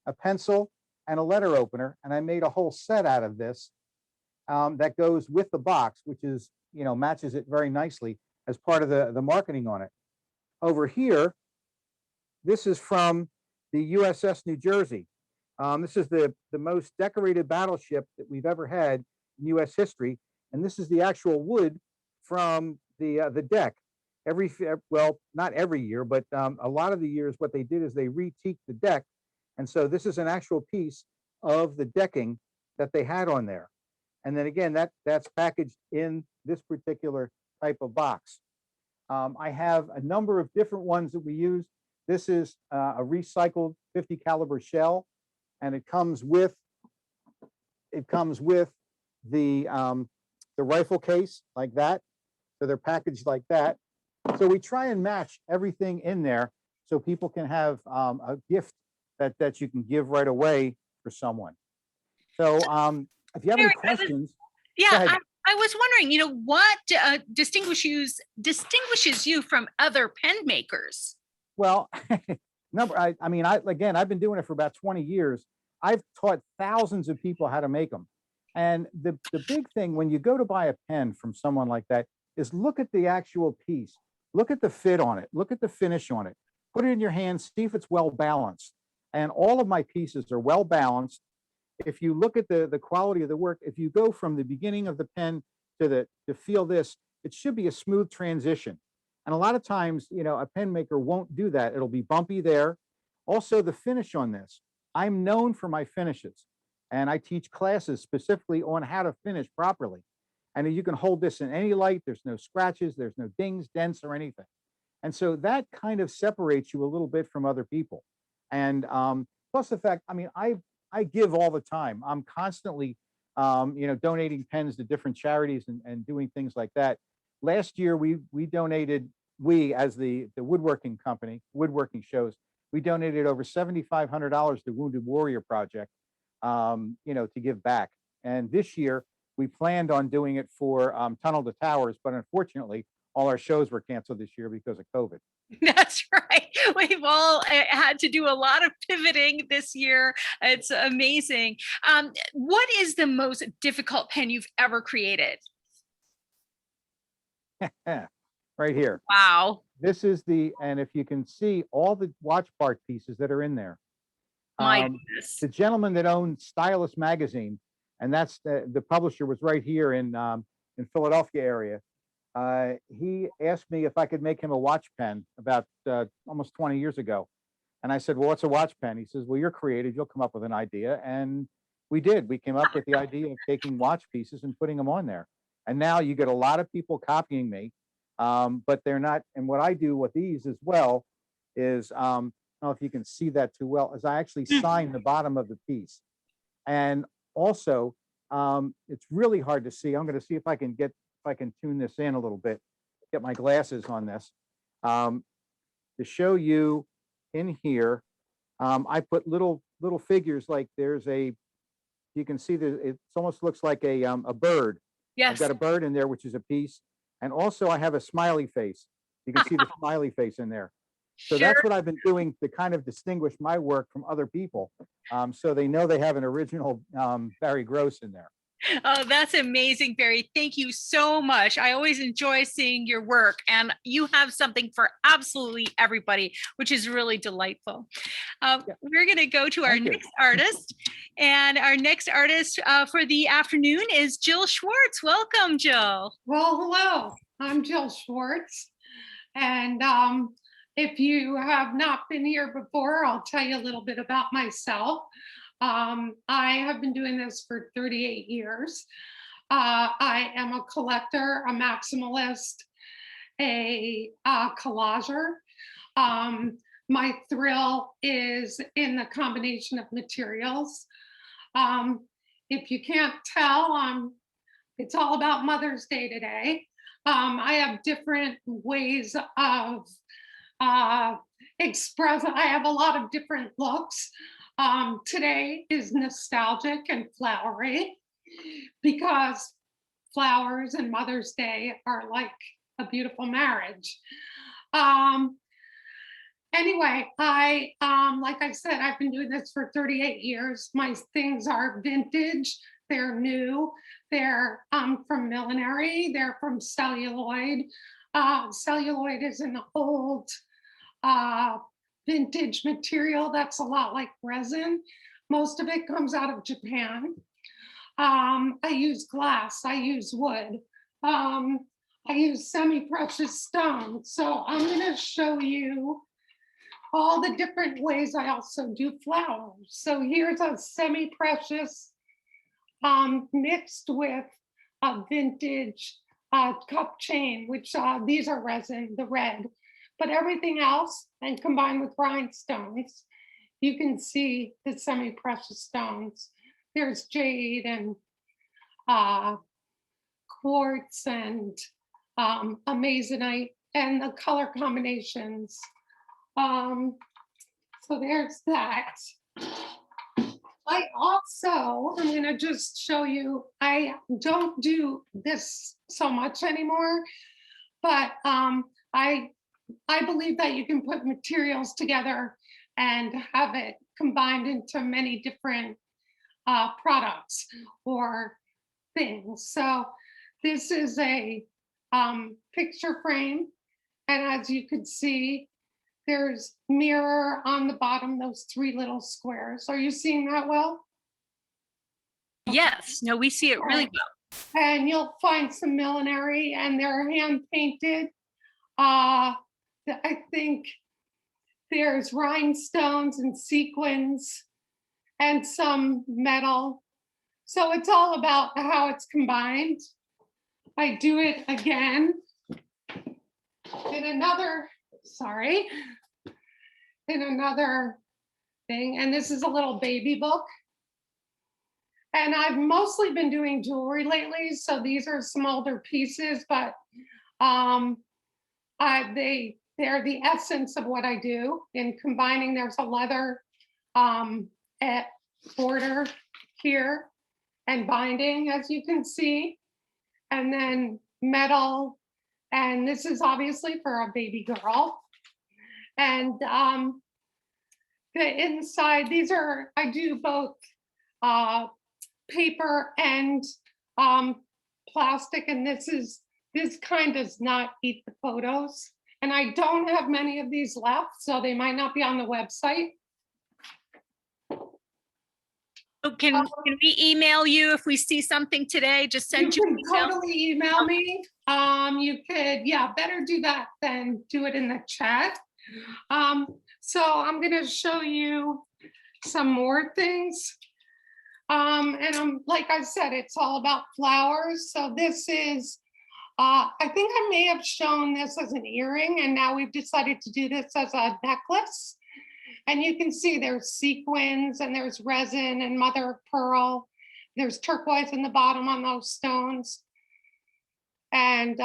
a pencil, and a letter opener, and I made a whole set out of this that goes with the box, which is, matches it very nicely as part of the marketing on it. Over here, this is from the USS New Jersey. This is the most decorated battleship that we've ever had in U.S. history, and this is the actual wood from the deck. Well, not every year, but a lot of the years, what they did is they re-teaked the deck, and so this is an actual piece of the decking that they had on there. And then again, that's packaged in this particular type of box. I have a number of different ones that we use. This is a recycled 50 caliber shell, and it comes with the rifle case like that. So they're packaged like that. So we try and match everything in there so people can have a gift that you can give right away for someone. So if you have any questions, I was wondering, what distinguishes you from other pen makers? Well, I've been doing it for about 20 years. I've taught thousands of people how to make them. And the big thing when you go to buy a pen from someone like that is look at the actual piece. Look at the fit on it. Look at the finish on it. Put it in your hand, see if it's well balanced. And all of my pieces are well balanced. If you look at the quality of the work, if you go from the beginning of the pen to feel this, it should be a smooth transition. And a lot of times, a pen maker won't do that. It'll be bumpy there. Also, the finish on this. I'm known for my finishes, and I teach classes specifically on how to finish properly. And you can hold this in any light. There's no scratches. There's no dings, dents, or anything. And so that kind of separates you a little bit from other people. And plus the fact, I give all the time. I'm constantly, donating pens to different charities and doing things like that. Last year, we donated, as the woodworking company, woodworking shows, we donated over $7,500 to Wounded Warrior Project, to give back. And this year, we planned on doing it for Tunnel to Towers, but unfortunately, all our shows were canceled this year because of COVID. That's right. We've all had to do a lot of pivoting this year. It's amazing. What is the most difficult pen you've ever created? Right here. Wow. This is and if you can see all the watch part pieces that are in there. My goodness. The gentleman that owned Stylus magazine, and that's the publisher was right here in Philadelphia area. He asked me if I could make him a watch pen about almost 20 years ago. And I said, well, what's a watch pen? He says, well, you're creative. You'll come up with an idea. And we did. We came up with the idea of taking watch pieces and putting them on there. And now you get a lot of people copying me. but they're not. And what I do with these as well is, I don't know if you can see that too well, is I actually sign the bottom of the piece. And also, it's really hard to see. I'm going to see if I can tune this in a little bit, get my glasses on this, to show you in here. I put little figures, like there's you can see that it almost looks like a bird. Yes. I've got a bird in there, which is a piece. And also I have a smiley face. You can see the smiley face in there. So that's what I've been doing to kind of distinguish my work from other people. So they know they have an original Barry Gross in there. Oh, that's amazing, Barry. Thank you so much. I always enjoy seeing your work, and you have something for absolutely everybody, which is really delightful. We're going to go to our next artist, and our next artist for the afternoon is Jill Schwartz. Welcome, Jill. Well, hello, I'm Jill Schwartz, and if you have not been here before, I'll tell you a little bit about myself. I have been doing this for 38 years. I am a collector, a maximalist, a collager. My thrill is in the combination of materials. If you can't tell, it's all about Mother's Day today. I have different ways of expressing. I have a lot of different looks. Today is nostalgic and flowery because flowers and Mother's Day are like a beautiful marriage. Anyway, like I said, I've been doing this for 38 years. My things are vintage, they're new, they're from millinery, they're from celluloid. Celluloid is an old vintage material that's a lot like resin. Most of it comes out of Japan. I use glass, I use wood, I use semi-precious stones. So I'm gonna show you all the different ways I also do flowers. So here's a semi-precious mixed with a vintage cup chain, which these are resin, the red. But everything else, and combined with rhinestones, you can see the semi-precious stones. There's jade and quartz and amazonite, and the color combinations. So there's that. I also, I'm gonna just show you, I don't do this so much anymore, but I believe that you can put materials together and have it combined into many different products or things. So this is a picture frame. And as you can see, there's mirror on the bottom, those three little squares. Are you seeing that well? Yes, no, we see it really well. And you'll find some millinery, and they're hand painted. I think there's rhinestones and sequins and some metal. So it's all about how it's combined. I do it again in another thing. And this is a little baby book. And I've mostly been doing jewelry lately. So these are some older pieces, but they're the essence of what I do. In combining, there's a leather border here and binding, as you can see, and then metal. And this is obviously for a baby girl. And the inside, I do both paper and plastic, and this kind does not eat the photos. And I don't have many of these left, so they might not be on the website. So can we email you if we see something today? Just send you you can email. totally email me. You could, better do that than do it in the chat. So I'm gonna show you some more things. And like I said, it's all about flowers. So this is I think I may have shown this as an earring, and now we've decided to do this as a necklace. And you can see there's sequins and there's resin and mother of pearl. There's turquoise in the bottom on those stones. And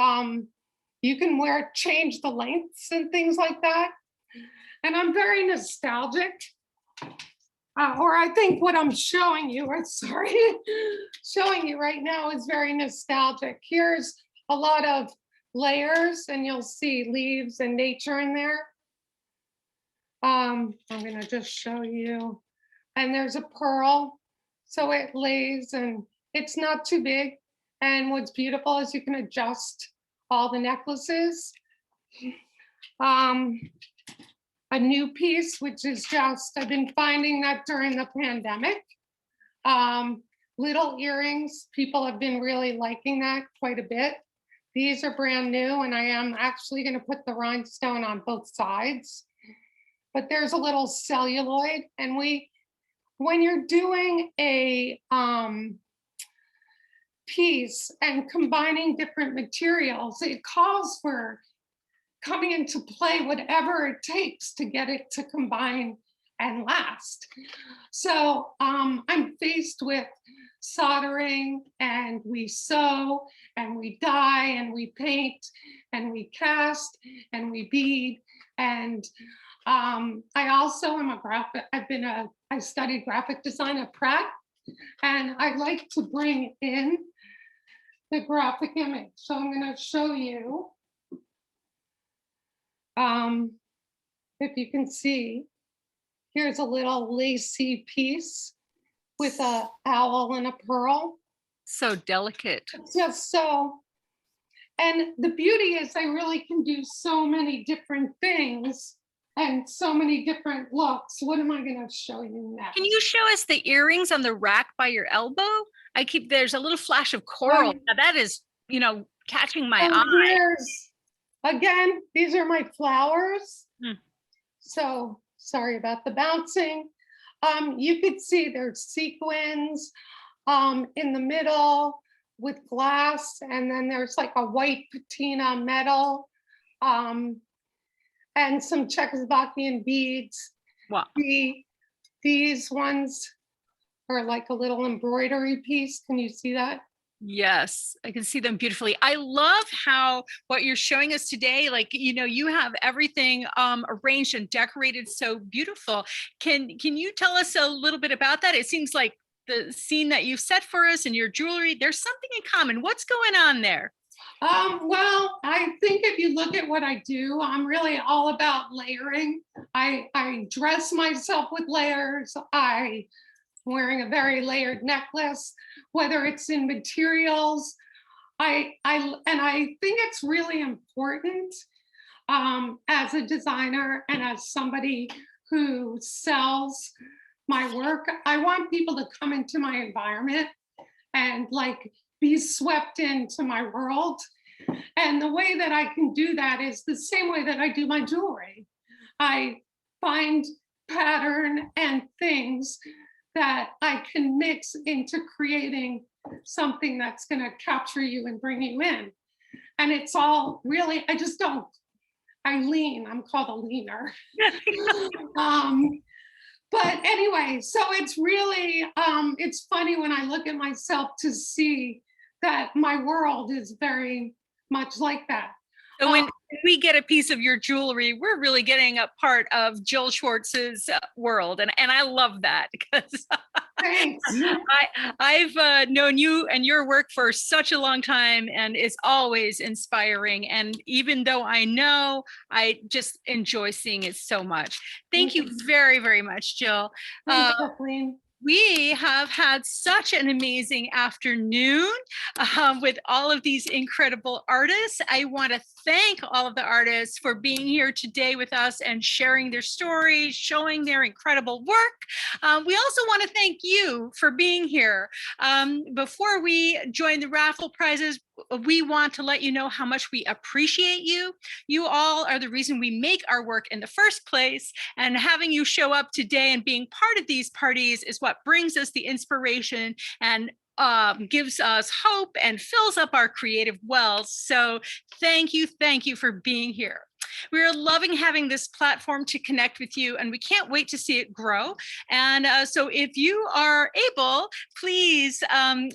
you can change the lengths and things like that. And I'm very nostalgic. Or I think what I'm showing you, showing you right now is very nostalgic. Here's a lot of layers, and you'll see leaves and nature in there. I'm gonna just show you. And there's a pearl, so it lays, and it's not too big. And what's beautiful is you can adjust all the necklaces. A new piece, which is just, I've been finding that during the pandemic, little earrings, people have been really liking that quite a bit. These are brand new, and I am actually going to put the rhinestone on both sides. But there's a little celluloid, and when you're doing a piece and combining different materials, it calls for coming into play whatever it takes to get it to combine and last. So I'm faced with soldering, and we sew, and we dye, and we paint, and we cast, and we bead. And I also am I studied graphic design at Pratt, and I like to bring in the graphic image. So I'm going to show you. If you can see, here's a little lacy piece with a owl and a pearl. So delicate. Just so, and the beauty is I really can do so many different things and so many different looks. What am I going to show you next? Can you show us the earrings on the rack by your elbow? There's a little flash of coral. Now that is, catching my eye. Again, these are my flowers. So sorry about the bouncing. You could see there's sequins in the middle with glass, and then there's like a white patina metal and some Czechoslovakian beads. Wow. These ones are like a little embroidery piece. Can you see that? Yes, I can see them beautifully. I love how what you're showing us today, you have everything arranged and decorated so beautiful. Can you tell us a little bit about that? It seems like the scene that you've set for us and your jewelry, there's something in common. What's going on there? Well, I think if you look at what I do, I'm really all about layering. I dress myself with layers. I'm wearing a very layered necklace, whether it's in materials. I think it's really important as a designer and as somebody who sells my work. I want people to come into my environment and be swept into my world. And the way that I can do that is the same way that I do my jewelry. I find pattern and things that I can mix into creating something that's going to capture you and bring you in. And it's all really, I'm called a leaner. But anyway, so it's really, it's funny when I look at myself to see that my world is very much like that. So when we get a piece of your jewelry, we're really getting a part of Jill Schwartz's world. And I love that because I've known you and your work for such a long time, and it's always inspiring. And even though I just enjoy seeing it so much. Thank you very, very much, Jill. Thanks, Kathleen. We have had such an amazing afternoon with all of these incredible artists. I want to thank all of the artists for being here today with us and sharing their stories, showing their incredible work. We also want to thank you for being here. Before we join the raffle prizes, we want to let you know how much we appreciate you. You all are the reason we make our work in the first place, and having you show up today and being part of these parties is what brings us the inspiration and gives us hope and fills up our creative wells. So thank you for being here. We're loving having this platform to connect with you, and we can't wait to see it grow. And so if you are able, please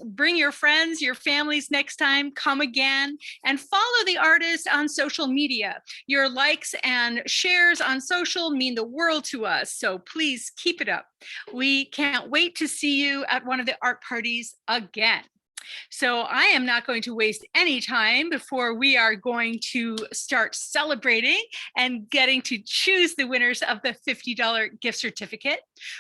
bring your friends, your families next time, come again, and follow the artist on social media. Your likes and shares on social mean the world to us, so please keep it up. We can't wait to see you at one of the art parties again. So I am not going to waste any time before we are going to start celebrating and getting to choose the winners of the $50 gift certificate.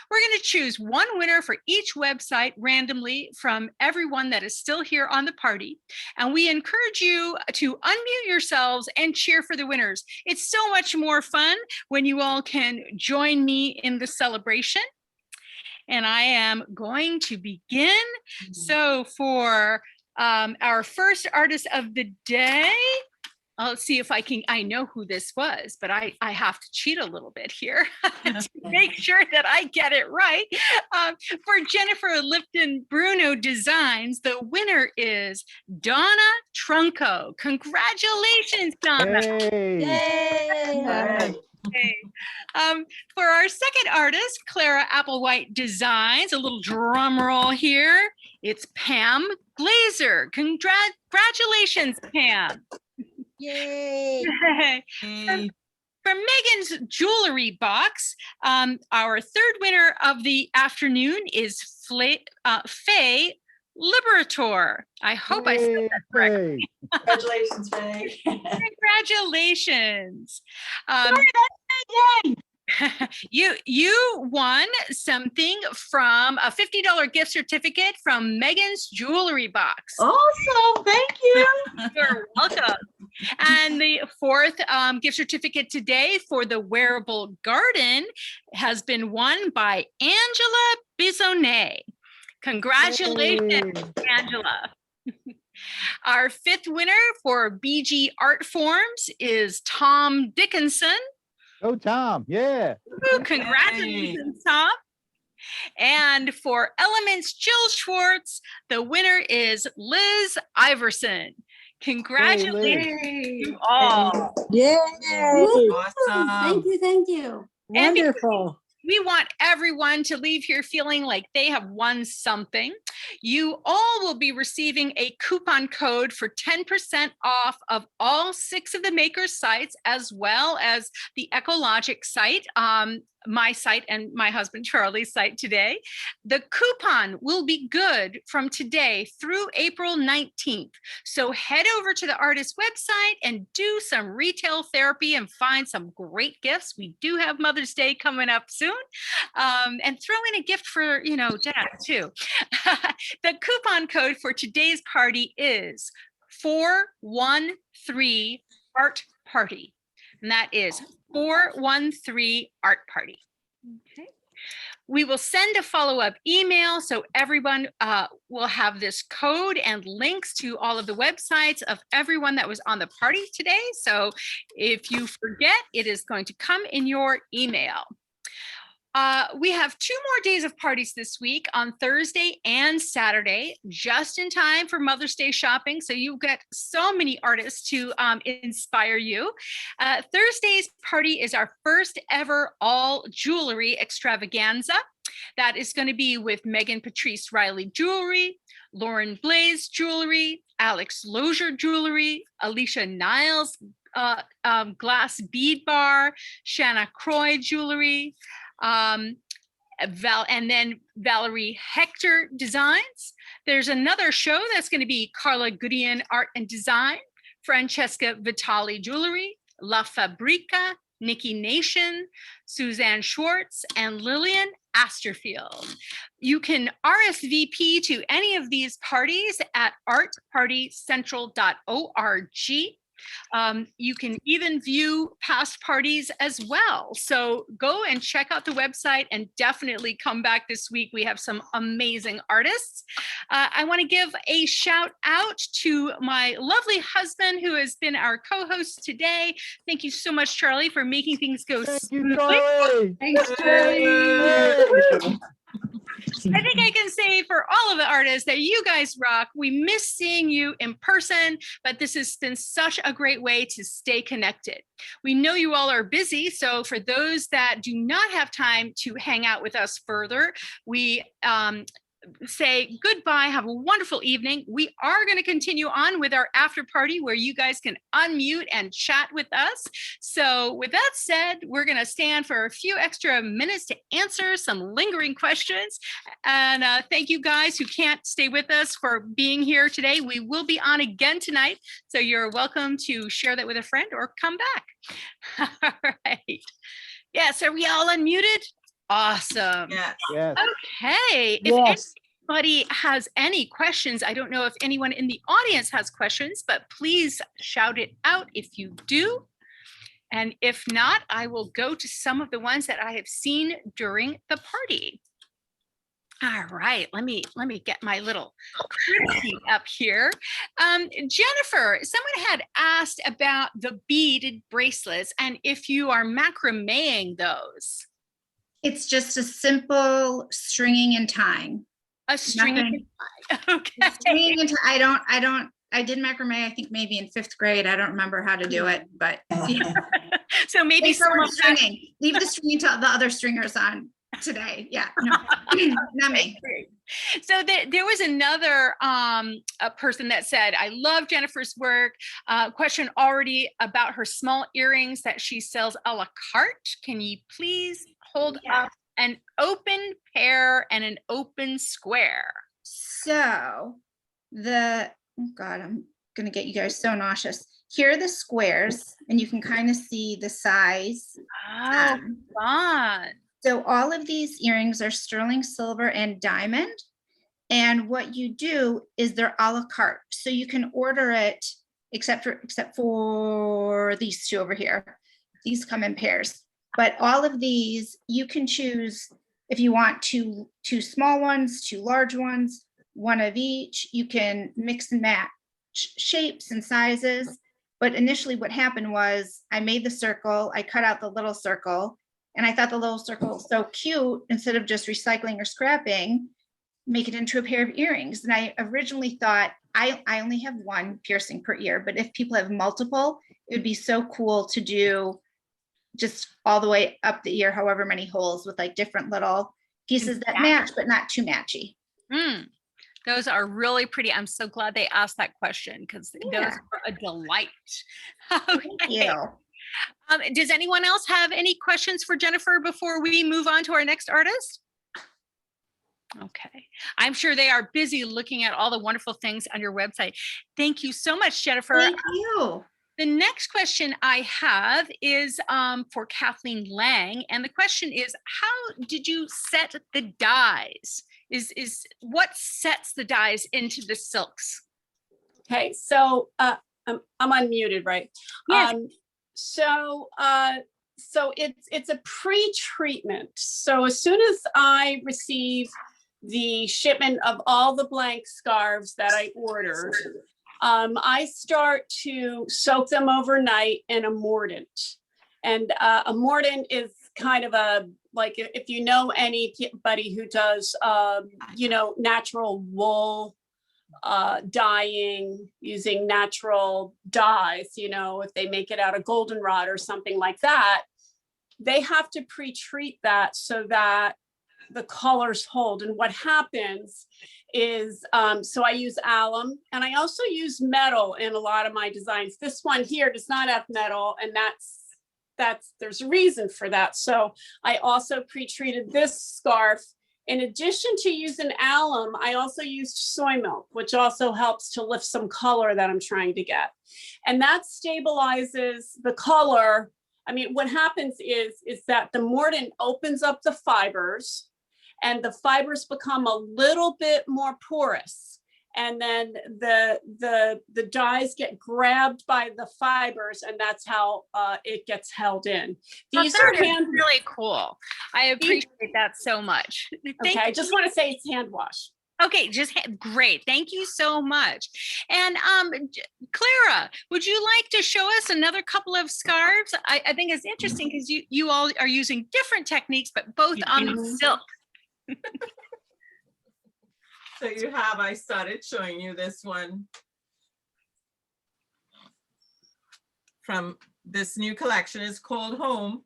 We're going to choose one winner for each website randomly from everyone that is still here on the party. And we encourage you to unmute yourselves and cheer for the winners. It's so much more fun when you all can join me in the celebration. And I am going to begin. So for our first artist of the day, I'll see if I know who this was, but I have to cheat a little bit here to make sure that I get it right. For Jenneifer Lippman Bruno Designs, the winner is Donna Trunco. Congratulations, Donna. Hey. Okay. For our second artist, Clara Applewhite Designs, a little drum roll here. It's Pam Glazer. Congratulations, Pam. Yay. From Megan's Jewelry Box, our third winner of the afternoon is Faye Liberator. I hope I said that correctly. Congratulations, Faye. Congratulations. Sorry, that's my day. You won something from a $50 gift certificate from Megan's Jewelry Box. Awesome. Thank you. You're welcome. And the fourth gift certificate today for the Wearable Garden has been won by Angela Bisonnet. Congratulations, Angela. Our fifth winner for BG Artforms is Tom Dickinson. Oh, Tom. Yeah. Woo, congratulations, Tom. And for Elements Jill Schwartz, the winner is Liz Iverson. Congratulations to you all. Yay. Awesome. Thank you. Wonderful. We want everyone to leave here feeling like they have won something. You all will be receiving a coupon code for 10% off of all 6 of the makers' sites, as well as the ekologic site, my site and my husband Charlie's site today. The coupon will be good from today through April 19th. So head over to the artist's website and do some retail therapy and find some great gifts. We do have Mother's Day coming up soon. And throw in a gift for, Dad too. The coupon code for today's party is 413 Art Party. And that is 413 Art Party. Okay. We will send a follow-up email so everyone will have this code and links to all of the websites of everyone that was on the party today. So if you forget, it is going to come in your email. We have 2 more days of parties this week on Thursday and Saturday, just in time for Mother's Day shopping. So you get so many artists to inspire you. Thursday's party is our first ever all jewelry extravaganza. That is going to be with Megan Patrice Riley Jewelry, Lauren Blaze Jewelry, Alex Lozier Jewelry, Alicia Niles Glass Bead Bar, Shanna Croy Jewelry, and then Valerie Hector Designs. There's another show that's going to be Carla Goodian Art and Design, Francesca Vitali Jewelry, La Fabrica, Nikki Nation, Suzanne Schwartz, and Lillian Asterfield. You can RSVP to any of these parties at artpartycentral.org. You can even view past parties as well. So go and check out the website and definitely come back this week. We have some amazing artists. I want to give a shout out to my lovely husband who has been our co-host today. Thank you so much, Charlie, for making things go smoothly. Thank you, Charlie. Thanks, Charlie. I think I can say for all of the artists that you guys rock. We miss seeing you in person, but this has been such a great way to stay connected. We know you all are busy, so for those that do not have time to hang out with us further, we say goodbye. Have a wonderful evening. We are going to continue on with our after party where you guys can unmute and chat with us. So with that said, we're going to stand for a few extra minutes to answer some lingering questions. And thank you guys who can't stay with us for being here today. We will be on again tonight, so you're welcome to share that with a friend or come back. All right. Yes, are we all unmuted? Awesome. Yeah. Yes. Okay. Yes. If anybody has any questions, I don't know if anyone in the audience has questions, but please shout it out if you do. And if not, I will go to some of the ones that I have seen during the party. All right, let me get my little crib sheet up here. Jenneifer, someone had asked about the beaded bracelets and if you are macrameing those. It's just a simple stringing and tying. A string. Nothing. Okay. Stringing and I did macrame, I think maybe in 5th grade. I don't remember how to do it, but yeah. So maybe Thanks for more stringing. Leave the stringing to the other stringers on today. Yeah, no, not me. So there was another a person that said, I love Jenneifer's work. Question already about her small earrings that she sells a la carte. Can you please hold up an open pair and an open square? So oh God, I'm gonna get you guys so nauseous. Here are the squares, and you can kind of see the size. Oh, fun. So all of these earrings are sterling silver and diamond. And what you do is they're a la carte. So you can order it except for these two over here. These come in pairs. But all of these, you can choose if you want two small ones, 2 large ones, 1 of each. You can mix and match shapes and sizes. But initially what happened was I made the circle, I cut out the little circle, and I thought the little circle was so cute. Instead of just recycling or scrapping, make it into a pair of earrings. And I originally thought I only have 1 piercing per ear, but if people have multiple, it would be so cool to do just all the way up the ear, however many holes, with like different little pieces that match, but not too matchy. Those are really pretty. I'm so glad they asked that question because those are a delight. Okay. Thank you. Does anyone else have any questions for Jenneifer before we move on to our next artist? Okay. I'm sure they are busy looking at all the wonderful things on your website. Thank you so much, Jenneifer. Thank you. The next question I have is for Kathleen Lang. And the question is, how did you set the dyes? Is what sets the dyes into the silks? Okay, so I'm unmuted, right? Yes. So it's a pre-treatment. So as soon as I receive the shipment of all the blank scarves that I ordered, I start to soak them overnight in a mordant. And a mordant is kind of like if you know anybody who does, natural wool dyeing using natural dyes, if they make it out of goldenrod or something like that, they have to pre-treat that so that the colors hold. And what happens is, so I use alum, and I also use metal in a lot of my designs. This one here does not have metal, and there's a reason for that. So I also pre-treated this scarf. In addition to using alum, I also used soy milk, which also helps to lift some color that I'm trying to get. And that stabilizes the color. I mean, what happens is that the mordant opens up the fibers, and the fibers become a little bit more porous. And then the dyes get grabbed by the fibers, and that's how it gets held in. These are really cool. I appreciate that so much. Okay, I just want to say it's hand wash. Okay, great. Thank you so much. And Clara, would you like to show us another couple of scarves? I think it's interesting because you all are using different techniques, but both on the silk. So you have, I started showing you this one from this new collection. It's called Home.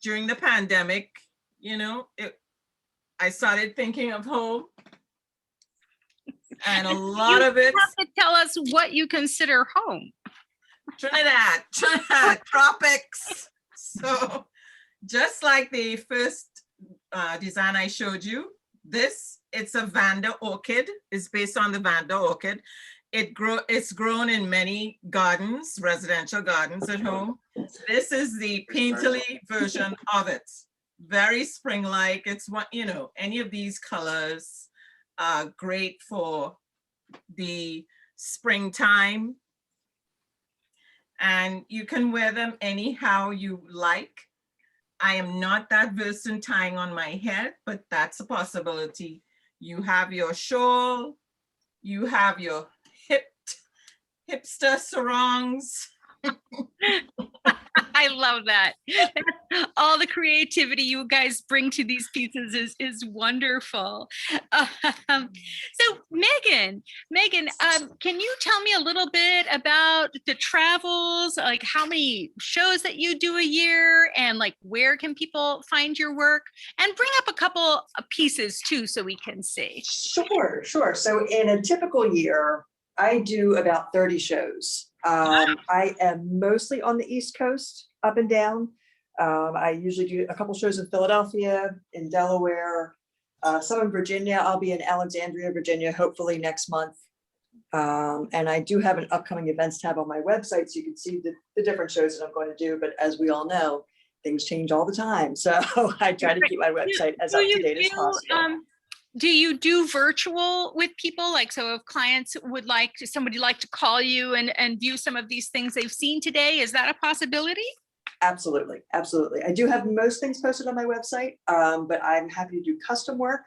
During the pandemic, you know, I started thinking of home. And a lot of it. You have to tell us what you consider home. Trinidad, tropics. So just like the first design I showed you, it's a Vanda orchid. It's based on the Vanda orchid. It's grown in many gardens, residential gardens at home. This is the painterly version of it. Very spring-like. It's what, you know, any of these colors are great for the springtime. And you can wear them anyhow you like. I am not that versed in tying on my head, but that's a possibility. You have your shawl, you have your hipster sarongs. I love that. All the creativity you guys bring to these pieces is wonderful. So Megan, can you tell me a little bit about the travels, like how many shows that you do a year, and like where can people find your work? And bring up a couple of pieces too so we can see. Sure. So in a typical year, I do about 30 shows. I am mostly on the East Coast, up and down. I usually do a couple shows in Philadelphia, in Delaware, some in Virginia. I'll be in Alexandria, Virginia, hopefully next month. And I do have an upcoming events tab on my website, so you can see the different shows that I'm going to do. But as we all know, things change all the time. So I try to keep my website as up to date as possible. Do you do virtual with people? Like, so if clients would somebody like to call you and view some of these things they've seen today, is that a possibility? Absolutely. I do have most things posted on my website, but I'm happy to do custom work.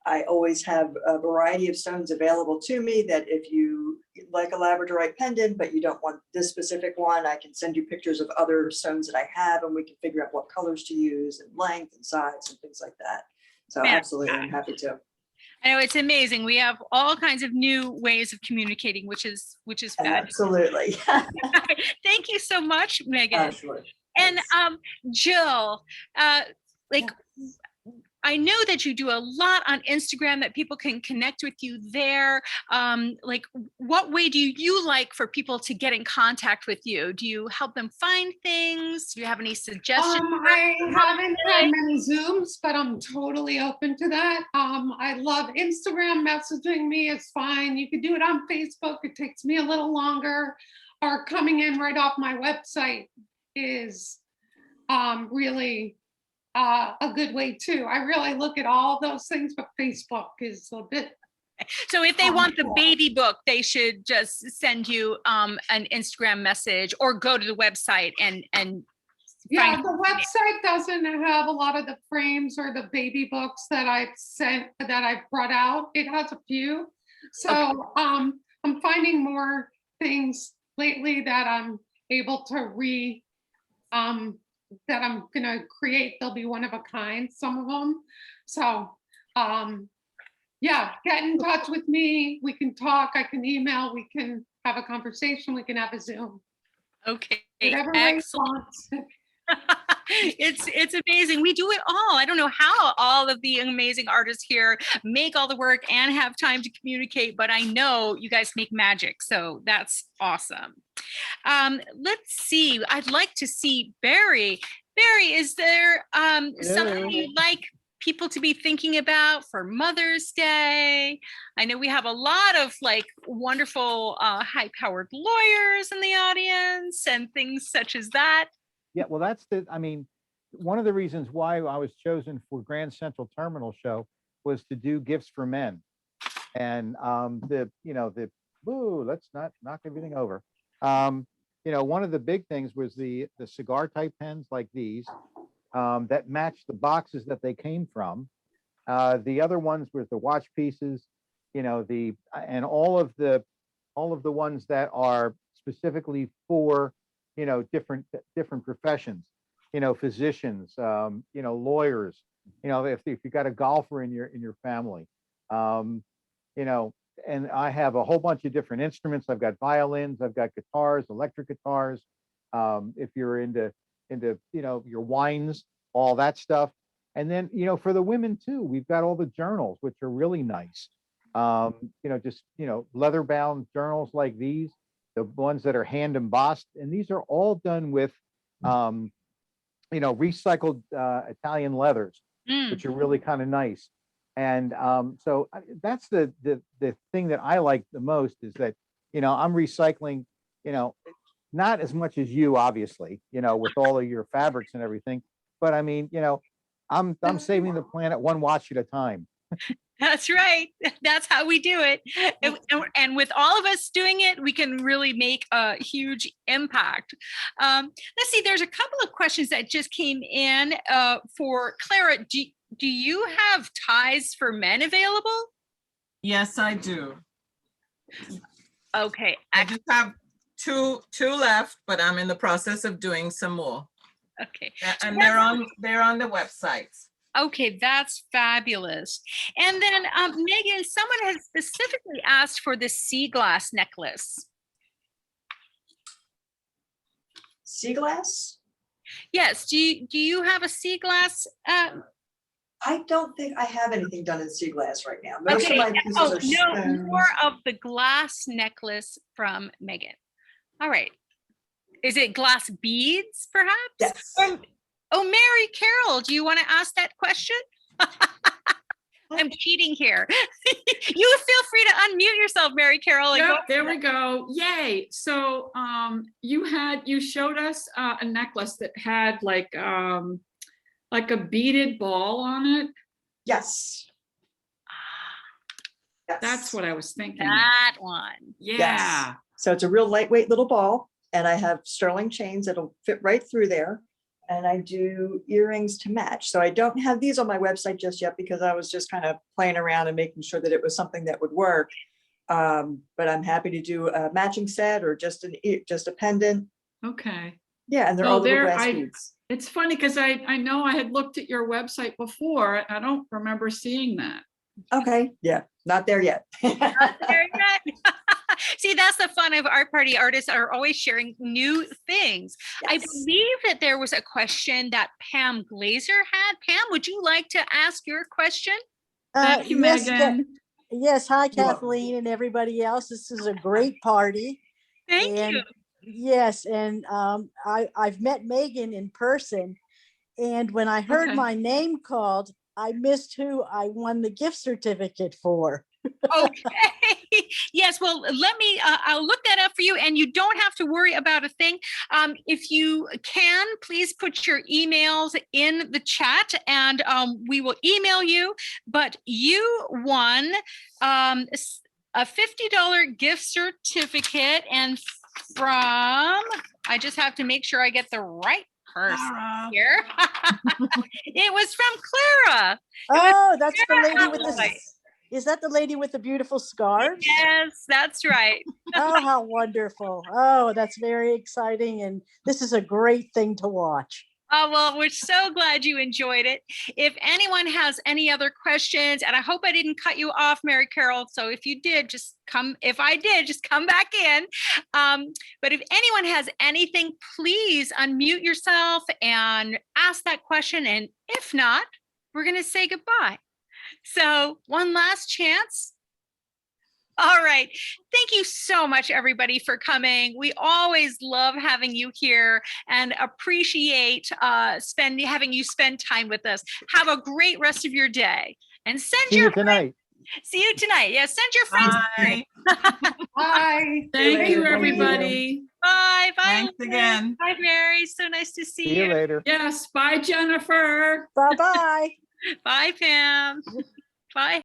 I always have a variety of stones available to me that if you like a labradorite pendant, but you don't want this specific one, I can send you pictures of other stones that I have, and we can figure out what colors to use and length and size and things like that. So absolutely, I'm happy to. I know, it's amazing. We have all kinds of new ways of communicating, which is fabulous. Absolutely. Thank you so much, Megan. Absolutely. And Jill, I know that you do a lot on Instagram, that people can connect with you there. Like, what way do you like for people to get in contact with you? Do you help them find things? Do you have any suggestions? I haven't had many Zooms, but I'm totally open to that. I love Instagram. Messaging me is fine. You could do it on Facebook. It takes me a little longer. Or coming in right off my website is really a good way too. I really look at all those things, but Facebook is a bit. So if they want the baby book, they should just send you an Instagram message or go to the website and Yeah, the website doesn't have a lot of the frames or the baby books that I've brought out. It has a few. So I'm finding more things lately that I'm able to that I'm gonna create. They'll be one of a kind, some of them. So yeah, get in touch with me. We can talk, I can email, we can have a conversation, we can have a Zoom. Okay, Whatever excellent. It's amazing. We do it all. I don't know how all of the amazing artists here make all the work and have time to communicate, but I know you guys make magic. So that's awesome. Let's see. I'd like to see Barry. Barry, is there something you'd like people to be thinking about for Mother's Day? I know we have a lot of like wonderful high-powered lawyers in the audience and things such as that. Yeah, well, one of the reasons why I was chosen for Grand Central Terminal Show was to do gifts for men. And let's not knock everything over. One of the big things was the cigar type pens like these that match the boxes that they came from. The other ones were the watch pieces, and all of the ones that are specifically for different professions, physicians, lawyers, you know, if you got a golfer in your family, you know, and I have a whole bunch of different instruments. I've got violins, I've got guitars, electric guitars. If you're into, you know, your wines, all that stuff. And then, you know, for the women too, we've got all the journals, which are really nice. You know, just, you know, leather bound journals like these, the ones that are hand embossed. And these are all done with, you know, recycled Italian leathers, which are really kind of nice. And so that's the thing that I like the most is that, you know, I'm recycling, you know, not as much as you, obviously, you know, with all of your fabrics and everything. But I mean, you know, I'm saving the planet one watch at a time. That's right. That's how we do it. And with all of us doing it, we can really make a huge impact. Let's see, there's a couple of questions that just came in for Clara. Do you have ties for men available? Yes, I do. Okay. I just have two left, but I'm in the process of doing some more. Okay. And they're on the websites. Okay, that's fabulous. And then Megan, someone has specifically asked for the sea glass necklace. Sea glass? Yes, do you have a sea glass? I don't think I have anything done in sea glass right now. Most Okay, of my pieces are no, stones. more of the glass necklace from Megan. All right. Is it glass beads, perhaps? Yes. Oh, Mary Carol, do you want to ask that question? I'm cheating here. You feel free to unmute yourself, Mary Carol. And Yep, go there we go. Yay. So you showed us a necklace that had like a beaded ball on it. Yes. Yes. That's what I was thinking. that one. Yeah. Yes. So it's a real lightweight little ball, and I have sterling chains that'll fit right through there. And I do earrings to match. So I don't have these on my website just yet because I was just kind of playing around and making sure that it was something that would work. But I'm happy to do a matching set or just a pendant. Okay. Yeah, and they're all little glass beads. It's funny because I know I had looked at your website before and I don't remember seeing that. Okay, yeah, not there yet. Very good. See, that's the fun of Art Party. Artists are always sharing new things. Yes. I believe that there was a question that Pam Glazer had. Pam, would you like to ask your question? Thank you, Yes, Megan. yes, hi You're welcome. Kathleen and everybody else. This is a great party. Thank And you. yes, and I've met Megan in person. And when I heard Okay. my name called, I missed who I won the gift certificate for. Okay. Yes, well, let me, I'll look that up for you and you don't have to worry about a thing. If you can, please put your emails in the chat and we will email you, but you won a $50 gift certificate and from, I just have to make sure I get the right person Clara. here. It was from Clara. Oh, that's the Clara lady with the, Applewhite. is that the lady with the beautiful scarves? Yes, that's right. Oh, how wonderful. Oh, that's very exciting. And this is a great thing to watch. Oh, well, we're so glad you enjoyed it. If anyone has any other questions, and I hope I didn't cut you off, Mary Carol. So if you did, just come. If I did, just come back in. But if anyone has anything, please unmute yourself and ask that question. And if not, we're going to say goodbye. So one last chance. All right. Thank you so much, everybody, for coming. We always love having you here and appreciate having you spend time with us. Have a great rest of your day. And send See your you tonight. See you tonight. Yeah, send your friends. Bye. Bye. Thank later. you, Thank you. everybody. Bye. Bye. Thanks Lynn. again. Bye, Mary. So nice to see See you later. Yes. Bye, Jenneifer. Bye-bye. Bye, Pam. Bye.